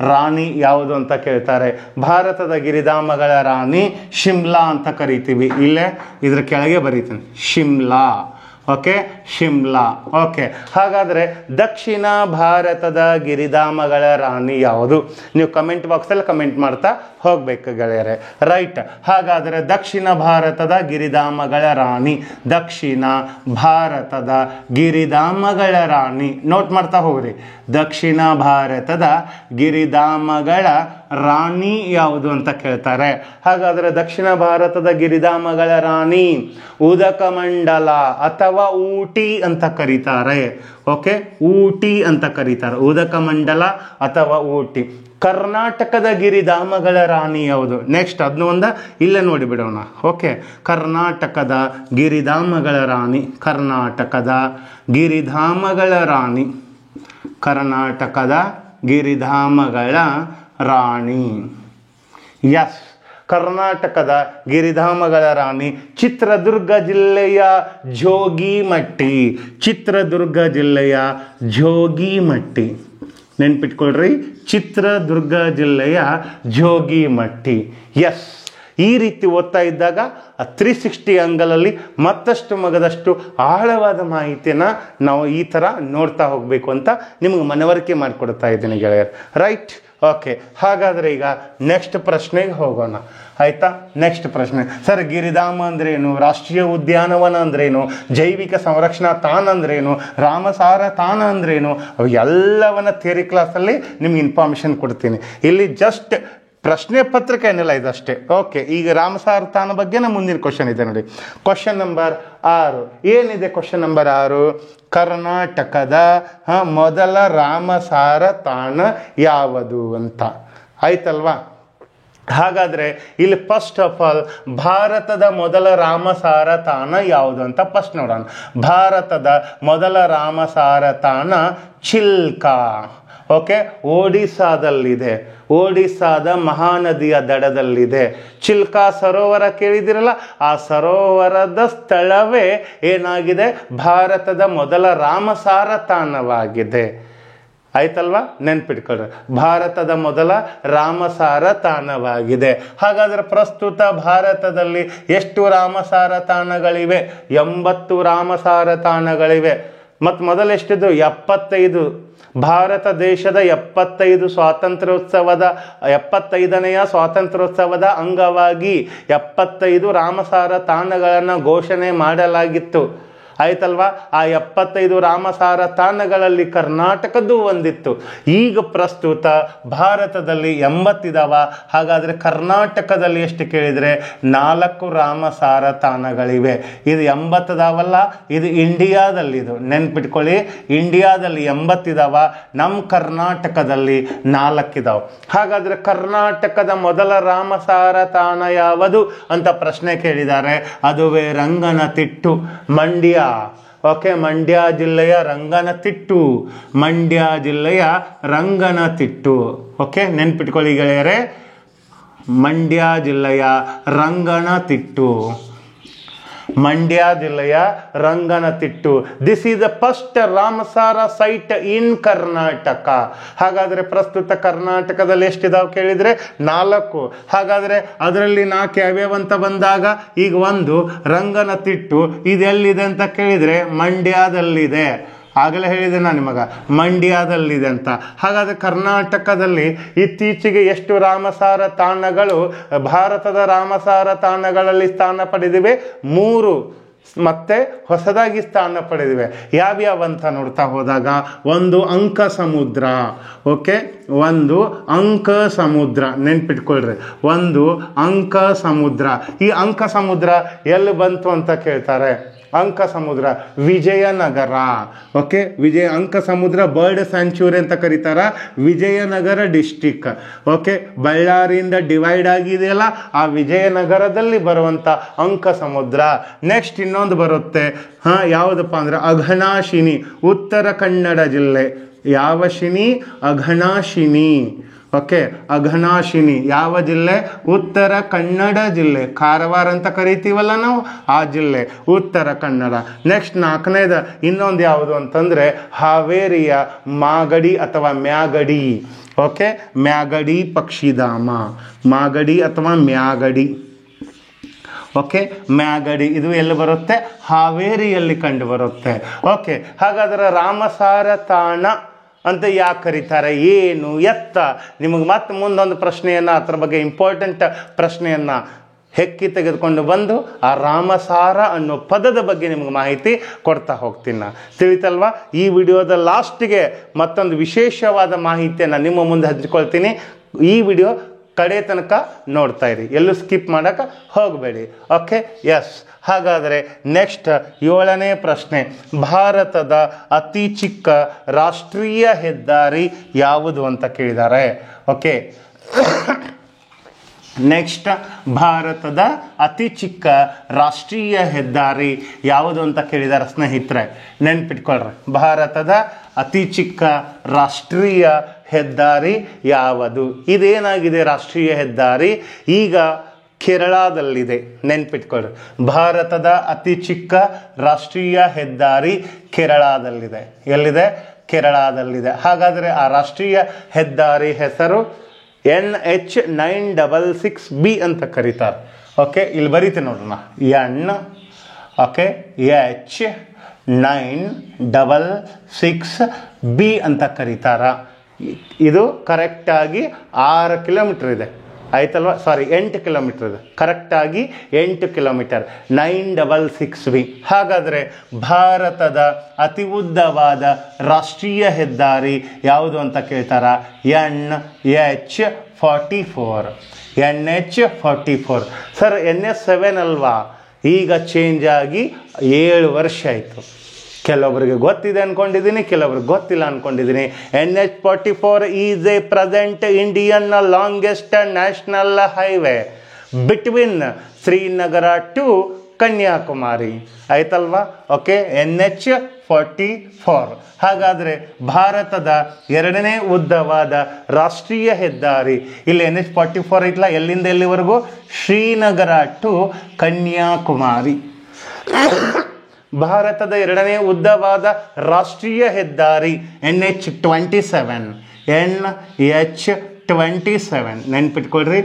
ರಾಣಿ ಯಾವುದು ಅಂತ ಕೇಳ್ತಾರೆ? ಭಾರತದ ಗಿರಿಧಾಮಗಳ ರಾಣಿ ಶಿಮ್ಲಾ ಅಂತ ಕರಿತೀವಿ. ಇಲ್ಲೇ ಇದ್ರ ಕೆಳಗೆ ಬರೀತೀನಿ, ಶಿಮ್ಲಾ. ಓಕೆ, ಶಿಮ್ಲಾ. ಓಕೆ, ಹಾಗಾದರೆ ದಕ್ಷಿಣ ಭಾರತದ ಗಿರಿಧಾಮಗಳ ರಾಣಿ ಯಾವುದು? ನೀವು ಕಮೆಂಟ್ ಬಾಕ್ಸಲ್ಲಿ ಕಮೆಂಟ್ ಮಾಡ್ತಾ ಹೋಗ್ಬೇಕು ಗೆಳೆಯರೆ, ರೈಟ್. ಹಾಗಾದರೆ ದಕ್ಷಿಣ ಭಾರತದ ಗಿರಿಧಾಮಗಳ ರಾಣಿ, ದಕ್ಷಿಣ ಭಾರತದ ಗಿರಿಧಾಮಗಳ ರಾಣಿ ನೋಟ್ ಮಾಡ್ತಾ ಹೋಗ್ರಿ. ದಕ್ಷಿಣ ಭಾರತದ ಗಿರಿಧಾಮಗಳ ರಾಣಿ ಯಾವುದು ಅಂತ ಕೇಳ್ತಾರೆ. ಹಾಗಾದರೆ ದಕ್ಷಿಣ ಭಾರತದ ಗಿರಿಧಾಮಗಳ ರಾಣಿ ಉದಕಮಂಡಲ ಅಥವಾ ಊಟಿ ಅಂತ ಕರೀತಾರೆ. ಓಕೆ, ಊಟಿ ಅಂತ ಕರೀತಾರೆ, ಉದಕಮಂಡಲ ಅಥವಾ ಊಟಿ. ಕರ್ನಾಟಕದ ಗಿರಿಧಾಮಗಳ ರಾಣಿ ಯಾವುದು? ನೆಕ್ಸ್ಟ್ ಅದನ್ನ ಇಲ್ಲೇ ನೋಡಿಬಿಡೋಣ. ಓಕೆ, ಕರ್ನಾಟಕದ ಗಿರಿಧಾಮಗಳ ರಾಣಿ, ಕರ್ನಾಟಕದ ಗಿರಿಧಾಮಗಳ ರಾಣಿ, ಕರ್ನಾಟಕದ ಗಿರಿಧಾಮಗಳ ರಾಣಿ. ಎಸ್, ಕರ್ನಾಟಕದ ಗಿರಿಧಾಮಗಳ ರಾಣಿ ಚಿತ್ರದುರ್ಗ ಜಿಲ್ಲೆಯ ಜೋಗಿಮಟ್ಟಿ. ಚಿತ್ರದುರ್ಗ ಜಿಲ್ಲೆಯ ಜೋಗಿಮಟ್ಟಿ ನೆನ್ಪಿಟ್ಕೊಳ್ರಿ, ಚಿತ್ರದುರ್ಗ ಜಿಲ್ಲೆಯ ಜೋಗಿಮಟ್ಟಿ. ಎಸ್, ಈ ರೀತಿ ಓದ್ತಾ ಇದ್ದಾಗ 360 ಆಂಗಲಲ್ಲಿ ಮತ್ತಷ್ಟು ಮಗದಷ್ಟು ಆಳವಾದ ಮಾಹಿತಿಯನ್ನು ನಾವು ಈ ಥರ ನೋಡ್ತಾ ಹೋಗಬೇಕು ಅಂತ ನಿಮಗೆ ಮನವರಿಕೆ ಮಾಡಿಕೊಡ್ತಾ ಇದ್ದೀನಿ ಗೆಳೆಯರು, ರೈಟ್. ಓಕೆ, ಹಾಗಾದರೆ ಈಗ ನೆಕ್ಸ್ಟ್ ಪ್ರಶ್ನೆಗೆ ಹೋಗೋಣ. ಆಯಿತಾ? ನೆಕ್ಸ್ಟ್ ಪ್ರಶ್ನೆ, ಸರ್ ಗಿರಿಧಾಮ ಅಂದ್ರೇನು, ರಾಷ್ಟ್ರೀಯ ಉದ್ಯಾನವನ ಅಂದ್ರೇನು, ಜೈವಿಕ ಸಂರಕ್ಷಣಾ ತಾಣ ಅಂದ್ರೇನು, ರಾಮಸಾರ ತಾಣ ಅಂದ್ರೇನು, ಅವು ಎಲ್ಲವನ್ನ ಥಿಯರಿ ಕ್ಲಾಸಲ್ಲಿ ನಿಮ್ಗೆ ಇನ್ಫಾರ್ಮೇಷನ್ ಕೊಡ್ತೀನಿ. ಇಲ್ಲಿ ಜಸ್ಟ್ ಪ್ರಶ್ನೆ ಪತ್ರಿಕೆ ಏನಿಲ್ಲ, ಇದಷ್ಟೇ. ಓಕೆ, ಈಗ ರಾಮಸಾರ ತಾಣ ಬಗ್ಗೆ ನಮ್ಮ ಮುಂದಿನ ಕ್ವಶನ್ ಇದೆ ನೋಡಿ. ಕ್ವಶನ್ ನಂಬರ್ 6 ಏನಿದೆ? ಕ್ವಶನ್ ನಂಬರ್ 6, ಕರ್ನಾಟಕದ ಮೊದಲ ರಾಮಸಾರ ತಾಣ ಯಾವುದು ಅಂತ. ಆಯ್ತಲ್ವಾ? ಹಾಗಾದರೆ ಇಲ್ಲಿ ಫಸ್ಟ್ ಆಫ್ ಆಲ್ ಭಾರತದ ಮೊದಲ ರಾಮಸಾರ ತಾಣ ಯಾವುದು ಅಂತ ಫಸ್ಟ್ ನೋಡೋಣ. ಭಾರತದ ಮೊದಲ ರಾಮಸಾರ ತಾಣ ಚಿಲ್ಕಾ. ಓಕೆ, ಒಡಿಸ್ಸಾದಲ್ಲಿದೆ. ಒಡಿಸ್ಸಾದ ಮಹಾನದಿಯ ದಡದಲ್ಲಿದೆ. ಚಿಲ್ಕಾ ಸರೋವರ ಕೇಳಿದಿರಲ್ಲ, ಆ ಸರೋವರದ ಸ್ಥಳವೇ ಏನಾಗಿದೆ? ಭಾರತದ ಮೊದಲ ರಾಮಸಾರ ತಾಣವಾಗಿದೆ. ಆಯ್ತಲ್ವಾ? ನೆನ್ಪಿಟ್ಕೊಳ್ರಿ, ಭಾರತದ ಮೊದಲ ರಾಮಸಾರ ತಾಣವಾಗಿದೆ. ಹಾಗಾದರೆ ಪ್ರಸ್ತುತ ಭಾರತದಲ್ಲಿ ಎಷ್ಟು ರಾಮಸಾರ ತಾಣಗಳಿವೆ? 80 ರಾಮಸಾರ ತಾಣಗಳಿವೆ. ಮತ್ತು ಮೊದಲೆಷ್ಟಿದ್ದು? 75. ಭಾರತ ದೇಶದ 75ನೇ ಸ್ವಾತಂತ್ರ್ಯೋತ್ಸವದ ಅಂಗವಾಗಿ 75 ರಾಮಸಾರ ತಾಣಗಳನ್ನು ಘೋಷಣೆ ಮಾಡಲಾಗಿತ್ತು. ಆಯ್ತಲ್ವಾ? ಆ 75 ರಾಮಸಾರ ತಾಣಗಳಲ್ಲಿ ಕರ್ನಾಟಕದ್ದು ಒಂದಿತ್ತು. ಈಗ ಪ್ರಸ್ತುತ ಭಾರತದಲ್ಲಿ 80 ಇದಾವ. ಹಾಗಾದರೆ ಕರ್ನಾಟಕದಲ್ಲಿ ಎಷ್ಟು ಕೇಳಿದರೆ 4 ರಾಮಸಾರ ತಾಣಗಳಿವೆ. ಇದು 80 ಇದಾವಲ್ಲ, ಇದು ಇಂಡಿಯಾದಲ್ಲಿದು. ನೆನ್ಪಿಟ್ಕೊಳ್ಳಿ, ಇಂಡಿಯಾದಲ್ಲಿ 80 ಇದಾವ, ನಮ್ಮ ಕರ್ನಾಟಕದಲ್ಲಿ 4 ಇದಾವೆ. ಹಾಗಾದರೆ ಕರ್ನಾಟಕದ ಮೊದಲ ರಾಮಸಾರ ತಾಣ ಯಾವುದು ಅಂತ ಪ್ರಶ್ನೆ ಕೇಳಿದ್ದಾರೆ. ಅದುವೇ ರಂಗನತಿಟ್ಟು, ಮಂಡ್ಯ. ಓಕೆ, ಮಂಡ್ಯ ಜಿಲ್ಲೆಯ ರಂಗನತಿಟ್ಟು. ಮಂಡ್ಯ ಜಿಲ್ಲೆಯ ರಂಗನತಿಟ್ಟು. ಓಕೆ, ನೆನ್ಪಿಟ್ಕೊಳ್ಳಿ ಗೆಳೆಯರೆ, ಮಂಡ್ಯ ಜಿಲ್ಲೆಯ ರಂಗನತಿಟ್ಟು. ಮಂಡ್ಯ ಜಿಲ್ಲೆಯ Ranganathittu. This is the first Ramsar site in Karnataka. ಹಾಗಾದರೆ ಪ್ರಸ್ತುತ ಕರ್ನಾಟಕದಲ್ಲಿ ಎಷ್ಟಿದಾವೆ ಕೇಳಿದರೆ 4. ಹಾಗಾದರೆ ಅದರಲ್ಲಿ 4 ಯಾವ್ಯಾವ ಅಂತ ಬಂದಾಗ, ಈಗ 1 ರಂಗನತಿಟ್ಟು, ಇದೆಲ್ಲಿದೆ ಅಂತ ಕೇಳಿದರೆ ಮಂಡ್ಯದಲ್ಲಿದೆ. ಆಗಲೇ ಹೇಳಿದೆ ನಾನು ನಿಮಗೆ, ಮಂಡ್ಯದಲ್ಲಿದೆ ಅಂತ. ಹಾಗಾದರೆ ಕರ್ನಾಟಕದಲ್ಲಿ ಇತ್ತೀಚೆಗೆ ಎಷ್ಟು ರಾಮಸಾರ ತಾಣಗಳು ಭಾರತದ ರಾಮಸಾರ ತಾಣಗಳಲ್ಲಿ ಸ್ಥಾನ ಪಡೆದಿವೆ? 3 ಮತ್ತೆ ಹೊಸದಾಗಿ ಸ್ಥಾನ ಪಡೆದಿವೆ. ಯಾವ್ಯಾವ ಅಂತ ನೋಡ್ತಾ ಹೋದಾಗ, 1 ಅಂಕ ಸಮುದ್ರ. ಓಕೆ, 1 ಅಂಕ ಸಮುದ್ರ. ನೆನ್ಪಿಟ್ಕೊಳ್ರಿ, 1 ಅಂಕ ಸಮುದ್ರ. ಈ ಅಂಕ ಸಮುದ್ರ ಎಲ್ಲಿ ಬಂತು ಅಂತ ಕೇಳ್ತಾರೆ. ಅಂಕ ಸಮುದ್ರ ವಿಜಯನಗರ. ಓಕೆ, ಅಂಕ ಸಮುದ್ರ ಬರ್ಡ್ ಸ್ಯಾಂಚುರಿ ಅಂತ ಕರೀತಾರ, ವಿಜಯನಗರ ಡಿಸ್ಟಿಕ್. ಓಕೆ, ಬಳ್ಳಾರಿಯಿಂದ ಡಿವೈಡ್ ಆಗಿದೆಯಲ್ಲ, ಆ ವಿಜಯನಗರದಲ್ಲಿ ಬರುವಂಥ ಅಂಕ ಸಮುದ್ರ. ನೆಕ್ಸ್ಟ್ ಇನ್ನೊಂದು ಬರುತ್ತೆ, ಯಾವುದಪ್ಪ ಅಂದ್ರೆ ಅಘನಾಶಿನಿ, ಉತ್ತರ ಕನ್ನಡ ಜಿಲ್ಲೆ. ಯಾವ ಶಿನಿ? ಅಘನಾಶಿನಿ. ಓಕೆ, ಅಘನಾಶಿನಿ ಯಾವ ಜಿಲ್ಲೆ? ಉತ್ತರ ಕನ್ನಡ ಜಿಲ್ಲೆ. ಕಾರವಾರ ಅಂತ ಕರಿತೀವಲ್ಲ ನಾವು, ಆ ಜಿಲ್ಲೆ ಉತ್ತರ ಕನ್ನಡ. ನೆಕ್ಸ್ಟ್ 4ನೇದು ಇನ್ನೊಂದು ಯಾವುದು ಅಂತಂದರೆ ಹಾವೇರಿಯ ಮಾಗಡಿ ಅಥವಾ ಮ್ಯಾಗಡಿ. ಓಕೆ, ಮ್ಯಾಗಡಿ ಪಕ್ಷಿಧಾಮ. ಮಾಗಡಿ ಅಥವಾ ಮ್ಯಾಗಡಿ. ಓಕೆ, ಮ್ಯಾಗಡಿ ಇದು ಎಲ್ಲಿ ಬರುತ್ತೆ? ಹಾವೇರಿಯಲ್ಲಿ ಕಂಡು ಬರುತ್ತೆ. ಓಕೆ, ಹಾಗಾದರೆ ರಾಮಸಾರ ತಾಣ ಅಂತ ಯಾಕೆ ಕರೀತಾರೆ, ಏನು ಎತ್ತ? ನಿಮಗೆ ಮತ್ತೆ ಮುಂದೊಂದು ಪ್ರಶ್ನೆಯನ್ನು, ಅದರ ಬಗ್ಗೆ ಇಂಪಾರ್ಟೆಂಟ್ ಪ್ರಶ್ನೆಯನ್ನು ಹೆಕ್ಕಿ ತೆಗೆದುಕೊಂಡು ಬಂದು ಆ ರಾಮಸಾರ ಅನ್ನೋ ಪದದ ಬಗ್ಗೆ ನಿಮಗೆ ಮಾಹಿತಿ ಕೊಡ್ತಾ ಹೋಗ್ತೀನಿ ನಾನು. ತಿಳಿತಲ್ವಾ? ಈ ವಿಡಿಯೋದ ಲಾಸ್ಟಿಗೆ ಮತ್ತೊಂದು ವಿಶೇಷವಾದ ಮಾಹಿತಿಯನ್ನು ನಿಮ್ಮ ಮುಂದೆ ಹಂಚಿಕೊಳ್ತೀನಿ. ಈ ವಿಡಿಯೋ ಕಡೆ ತನಕ ನೋಡ್ತಾ ಇರಿ, ಎಲ್ಲೂ ಸ್ಕಿಪ್ ಮಾಡೋಕ್ಕೆ ಹೋಗಬೇಡಿ. Okay, yes. ಹಾಗಾದರೆ ನೆಕ್ಸ್ಟ್ 7ನೇ ಪ್ರಶ್ನೆ, ಭಾರತದ ಅತಿ ಚಿಕ್ಕ ರಾಷ್ಟ್ರೀಯ ಹೆದ್ದಾರಿ ಯಾವುದು ಅಂತ ಕೇಳಿದ್ದಾರೆ. ಓಕೆ, ನೆಕ್ಸ್ಟ್ ಭಾರತದ ಅತಿ ಚಿಕ್ಕ ರಾಷ್ಟ್ರೀಯ ಹೆದ್ದಾರಿ ಯಾವುದು ಅಂತ ಕೇಳಿದ್ದಾರೆ ಸ್ನೇಹಿತರೆ. ನೆನ್ಪಿಟ್ಕೊಳ್ರಿ, ಭಾರತದ ಅತಿ ಚಿಕ್ಕ ರಾಷ್ಟ್ರೀಯ ಹೆದ್ದಾರಿ ಯಾವುದು? ಇದೇನಾಗಿದೆ ರಾಷ್ಟ್ರೀಯ ಹೆದ್ದಾರಿ? ಈಗ ಕೇರಳದಲ್ಲಿದೆ. ನೆನ್ಪಿಟ್ಕೊಳ್ರಿ, ಭಾರತದ ಅತಿ ಚಿಕ್ಕ ರಾಷ್ಟ್ರೀಯ ಹೆದ್ದಾರಿ ಕೇರಳದಲ್ಲಿದೆ. ಎಲ್ಲಿದೆ? ಕೇರಳದಲ್ಲಿದೆ. ಹಾಗಾದರೆ ಆ ರಾಷ್ಟ್ರೀಯ ಹೆದ್ದಾರಿ ಹೆಸರು NH 966B ಅಂತ ಕರೀತಾರೆ. ಓಕೆ, ಇಲ್ಲಿ ಬರೀತೀನಿ ನೋಡೋಣ. ಓಕೆ, H 966B ಅಂತ ಕರೀತಾರ. ಇದು ಕರೆಕ್ಟಾಗಿ 6 ಕಿಲೋಮೀಟರ್ ಇದೆ ಆಯ್ತಲ್ವ, ಸಾರಿ 8 ಕಿಲೋಮೀಟರ್ ಇದೆ, ಕರೆಕ್ಟಾಗಿ 8 ಕಿಲೋಮೀಟರ್, 966V. ಹಾಗಾದರೆ ಭಾರತದ ಅತಿ ಉದ್ದವಾದ ರಾಷ್ಟ್ರೀಯ ಹೆದ್ದಾರಿ ಯಾವುದು ಅಂತ ಕೇಳ್ತಾರ? NH44. NH44. ಸರ್ NH7 ಅಲ್ವಾ? ಈಗ ಚೇಂಜ್ ಆಗಿ 7 ವರ್ಷ ಆಯಿತು. ಕೆಲವೊಬ್ಬರಿಗೆ ಗೊತ್ತಿದೆ ಅಂದ್ಕೊಂಡಿದ್ದೀನಿ, ಕೆಲವೊಬ್ರಿಗೆ ಗೊತ್ತಿಲ್ಲ ಅಂದ್ಕೊಂಡಿದ್ದೀನಿ. NH44 is a present Indian longest national highway between Srinagar to Kanyakumari. ಆಯ್ತಲ್ವಾ? Okay, NH44. ಹಾಗಾದರೆ ಭಾರತದ 2ನೇ ಉದ್ದವಾದ ರಾಷ್ಟ್ರೀಯ ಹೆದ್ದಾರಿ ಇಲ್ಲಿ NH44 ಐತಲ್ಲ, ಎಲ್ಲಿಂದ ಎಲ್ಲಿವರೆಗೂ? ಶ್ರೀನಗರ ಟು ಕನ್ಯಾಕುಮಾರಿ. ಭಾರತದ 2ನೇ ಉದ್ದವಾದ ರಾಷ್ಟ್ರೀಯ ಹೆದ್ದಾರಿ NH27. NH27 ನೆನ್ಪಿಟ್ಕೊಳ್ರಿ,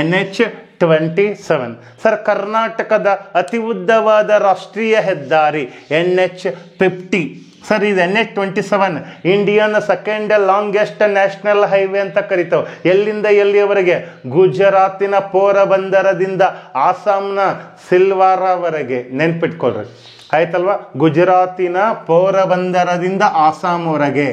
NH27. ಸರ್, ಕರ್ನಾಟಕದ ಅತಿ ಉದ್ದವಾದ ರಾಷ್ಟ್ರೀಯ ಹೆದ್ದಾರಿ NH50. ಸರ್, ಇದು NH27 Indian second longest national highway ಅಂತ ಕರಿತಾವೆ. ಎಲ್ಲಿಂದ ಎಲ್ಲಿಯವರೆಗೆ? ಗುಜರಾತಿನ ಪೋರಬಂದರದಿಂದ ಆಸಾಂನ ಸಿಲ್ವಾರವರೆಗೆ. ನೆನ್ಪಿಟ್ಕೊಳ್ರಿ, ಆಯ್ತಲ್ವಾ? ಗುಜರಾತಿನ ಪೋರಬಂದರದಿಂದ ಆಸಾಂವರೆಗೆ.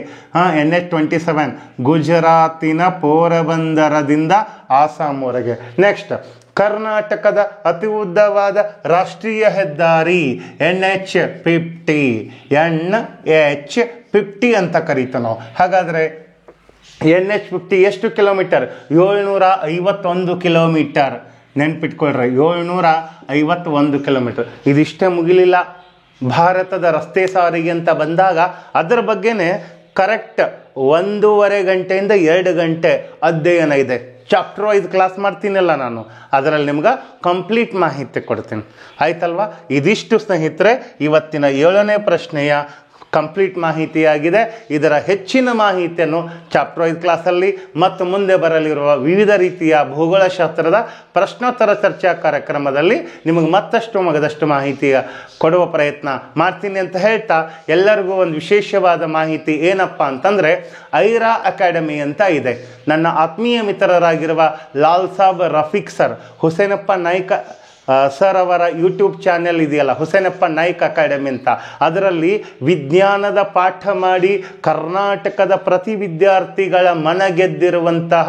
NH27 ಗುಜರಾತಿನ ಪೋರಬಂದರದಿಂದ ಆಸಾಂವರೆಗೆ. ನೆಕ್ಸ್ಟ್, ಕರ್ನಾಟಕದ ಅತಿ ಉದ್ದವಾದ ರಾಷ್ಟ್ರೀಯ ಹೆದ್ದಾರಿ NH50. NH50 ಅಂತ ಕರೀತೀವಿ ನಾವು. ಹಾಗಾದರೆ NH50 ಎಷ್ಟು ಕಿಲೋಮೀಟರ್? 751 ಕಿಲೋಮೀಟರ್. ನೆನ್ಪಿಟ್ಕೊಳ್ರಿ, 751 ಕಿಲೋಮೀಟರ್. ಇದಿಷ್ಟೇ ಮುಗಿಲಿಲ್ಲ. ಭಾರತದ ರಸ್ತೆ ಸಾರಿಗೆ ಅಂತ ಬಂದಾಗ ಅದರ ಬಗ್ಗೆನೇ ಕರೆಕ್ಟ್ 1.5 ಗಂಟೆಯಿಂದ 2 ಗಂಟೆ ಅಧ್ಯಯನ ಇದೆ. ಚಾಪ್ಟರ್ ವೈಸ್ ಕ್ಲಾಸ್ ಮಾಡ್ತೀನಲ್ಲ ನಾನು, ಅದರಲ್ಲಿ ನಿಮ್ಗೆ ಕಂಪ್ಲೀಟ್ ಮಾಹಿತಿ ಕೊಡ್ತೀನಿ. ಆಯ್ತಲ್ವಾ? ಇದಿಷ್ಟು ಸ್ನೇಹಿತರೆ ಇವತ್ತಿನ 7ನೇ ಪ್ರಶ್ನೆಯ ಕಂಪ್ಲೀಟ್ ಮಾಹಿತಿಯಾಗಿದೆ. ಇದರ ಹೆಚ್ಚಿನ ಮಾಹಿತಿಯನ್ನು ಚಾಪ್ಟರ್ ವೈಸ್ ಕ್ಲಾಸಲ್ಲಿ ಮತ್ತು ಮುಂದೆ ಬರಲಿರುವ ವಿವಿಧ ರೀತಿಯ ಭೂಗೋಳಶಾಸ್ತ್ರದ ಪ್ರಶ್ನೋತ್ತರ ಚರ್ಚಾ ಕಾರ್ಯಕ್ರಮದಲ್ಲಿ ನಿಮಗೆ ಮಗದಷ್ಟು ಮಾಹಿತಿಯ ಕೊಡುವ ಪ್ರಯತ್ನ ಮಾಡ್ತೀನಿ ಅಂತ ಹೇಳ್ತಾ, ಎಲ್ಲರಿಗೂ ಒಂದು ವಿಶೇಷವಾದ ಮಾಹಿತಿ ಏನಪ್ಪ ಅಂತಂದರೆ, ಐರಾ ಅಕಾಡೆಮಿ ಅಂತ ಇದೆ. ನನ್ನ ಆತ್ಮೀಯ ಮಿತ್ರರಾಗಿರುವ ಲಾಲ್ ಸಾಬ್ ರಫೀಕ್ ಸರ್, ಹುಸೇನಪ್ಪ ನಾಯ್ಕ ಸರ್ ಅವರ ಯೂಟ್ಯೂಬ್ ಚಾನೆಲ್ ಇದೆಯಲ್ಲ, ಹುಸೇನಪ್ಪ ನಾಯ್ಕ್ ಅಕಾಡೆಮಿ ಅಂತ, ಅದರಲ್ಲಿ ವಿಜ್ಞಾನದ ಪಾಠ ಮಾಡಿ ಕರ್ನಾಟಕದ ಪ್ರತಿ ವಿದ್ಯಾರ್ಥಿಗಳ ಮನಗೆದ್ದಿರುವಂತಹ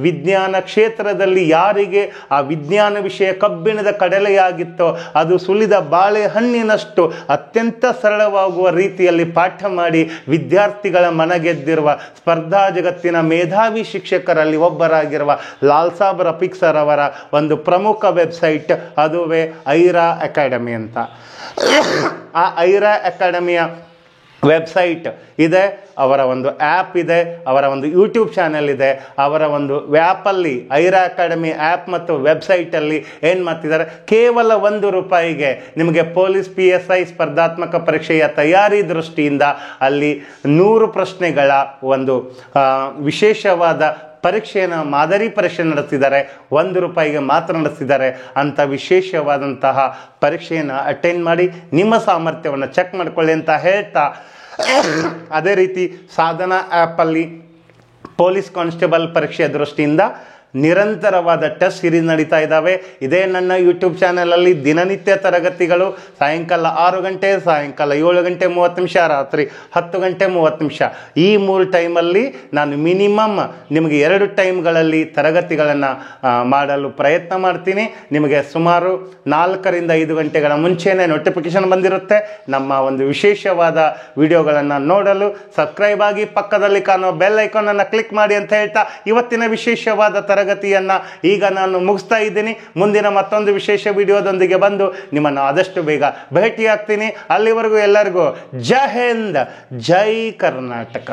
ವಿಜ್ಞಾನ ಕ್ಷೇತ್ರದಲ್ಲಿ ಯಾರಿಗೆ ಆ ವಿಜ್ಞಾನ ವಿಷಯ ಕಬ್ಬಿಣದ ಕಡಲೆಯಾಗಿತ್ತೋ ಅದು ಸುಲಿದ ಬಾಳೆಹಣ್ಣಿನಷ್ಟು ಅತ್ಯಂತ ಸರಳವಾಗುವ ರೀತಿಯಲ್ಲಿ ಪಾಠ ಮಾಡಿ ವಿದ್ಯಾರ್ಥಿಗಳ ಮನಗೆದ್ದಿರುವ ಸ್ಪರ್ಧಾ ಜಗತ್ತಿನ ಮೇಧಾವಿ ಶಿಕ್ಷಕರಲ್ಲಿ ಒಬ್ಬರಾಗಿರುವ ಲಾಲ್ ಸಾಬ್ ರಫೀಕ್ ಸರ್ ಅವರ ಒಂದು ಪ್ರಮುಖ ವೆಬ್ಸೈಟ್ ಅದುವೇ ಐರಾ ಅಕಾಡೆಮಿ ಅಂತ. ಆ ಐರಾ ಅಕಾಡೆಮಿಯ ವೆಬ್ಸೈಟ್ ಇದೆ, ಅವರ ಒಂದು ಆ್ಯಪ್ ಇದೆ, ಅವರ ಒಂದು ಯೂಟ್ಯೂಬ್ ಚಾನೆಲ್ ಇದೆ. ಅವರ ಒಂದು ಆ್ಯಪಲ್ಲಿ ಐರಾ ಅಕಾಡೆಮಿ ಆ್ಯಪ್ ಮತ್ತು ವೆಬ್ಸೈಟಲ್ಲಿ ಏನು ಮಾಡ್ತಿದ್ದಾರೆ, ಕೇವಲ ₹1 ನಿಮಗೆ ಪೊಲೀಸ್ PSI ಸ್ಪರ್ಧಾತ್ಮಕ ಪರೀಕ್ಷೆಯ ತಯಾರಿ ದೃಷ್ಟಿಯಿಂದ ಅಲ್ಲಿ 100 ಪ್ರಶ್ನೆಗಳ ಒಂದು ವಿಶೇಷವಾದ ಪರೀಕ್ಷೆಯನ್ನು ಮಾದರಿ ಪರೀಕ್ಷೆ ನಡೆಸ್ತಿದ್ದಾರೆ. ₹1 ಮಾತ್ರ ನಡೆಸ್ತಿದ್ದಾರೆ. ಅಂಥ ವಿಶೇಷವಾದಂತಹ ಪರೀಕ್ಷೆಯನ್ನು ಅಟೆಂಡ್ ಮಾಡಿ ನಿಮ್ಮ ಸಾಮರ್ಥ್ಯವನ್ನು ಚೆಕ್ ಮಾಡಿಕೊಳ್ಳಿ ಅಂತ ಹೇಳ್ತಾ, ಅದೇ ರೀತಿ ಸಾಧನಾ ಆ್ಯಪಲ್ಲಿ ಪೊಲೀಸ್ ಕಾನ್ಸ್ಟೇಬಲ್ ಪರೀಕ್ಷೆಯ ದೃಷ್ಟಿಯಿಂದ ನಿರಂತರವಾದ ಟೆಸ್ಟ್ ಸಿರೀಸ್ ನಡೀತಾ ಇದ್ದಾವೆ. ಇದೇ ನನ್ನ ಯೂಟ್ಯೂಬ್ ಚಾನಲಲ್ಲಿ ದಿನನಿತ್ಯ ತರಗತಿಗಳು ಸಾಯಂಕಾಲ 6 ಗಂಟೆ, ಸಾಯಂಕಾಲ 7 ಗಂಟೆ 30 ನಿಮಿಷ, ರಾತ್ರಿ 10 ಗಂಟೆ 30 ನಿಮಿಷ. ಈ 3 ಟೈಮಲ್ಲಿ ನಾನು ಮಿನಿಮಮ್ ನಿಮಗೆ 2 ಟೈಮ್ಗಳಲ್ಲಿ ತರಗತಿಗಳನ್ನು ಮಾಡಲು ಪ್ರಯತ್ನ ಮಾಡ್ತೀನಿ. ನಿಮಗೆ ಸುಮಾರು 4 ರಿಂದ 5 ಗಂಟೆಗಳ ಮುಂಚೆನೇ ನೋಟಿಫಿಕೇಶನ್ ಬಂದಿರುತ್ತೆ. ನಮ್ಮ ಒಂದು ವಿಶೇಷವಾದ ವಿಡಿಯೋಗಳನ್ನು ನೋಡಲು ಸಬ್ಸ್ಕ್ರೈಬ್ ಆಗಿ ಪಕ್ಕದಲ್ಲಿ ಕಾಣುವ ಬೆಲ್ ಐಕಾನನ್ನು ಕ್ಲಿಕ್ ಮಾಡಿ ಅಂತ ಹೇಳ್ತಾ, ಇವತ್ತಿನ ವಿಶೇಷವಾದ ತರಗತಿಯನ್ನು ಈಗ ನಾನು ಮುಗಿಸ್ತಾ ಇದ್ದೀನಿ. ಮುಂದಿನ ಮತ್ತೊಂದು ವಿಶೇಷ ವಿಡಿಯೋದೊಂದಿಗೆ ಬಂದು ನಿಮ್ಮನ್ನು ಆದಷ್ಟು ಬೇಗ ಭೇಟಿಯಾಗ್ತೀನಿ. ಅಲ್ಲಿವರೆಗೂ ಎಲ್ಲರಿಗೂ ಜೈ ಹಿಂದ್, ಜೈ ಕರ್ನಾಟಕ.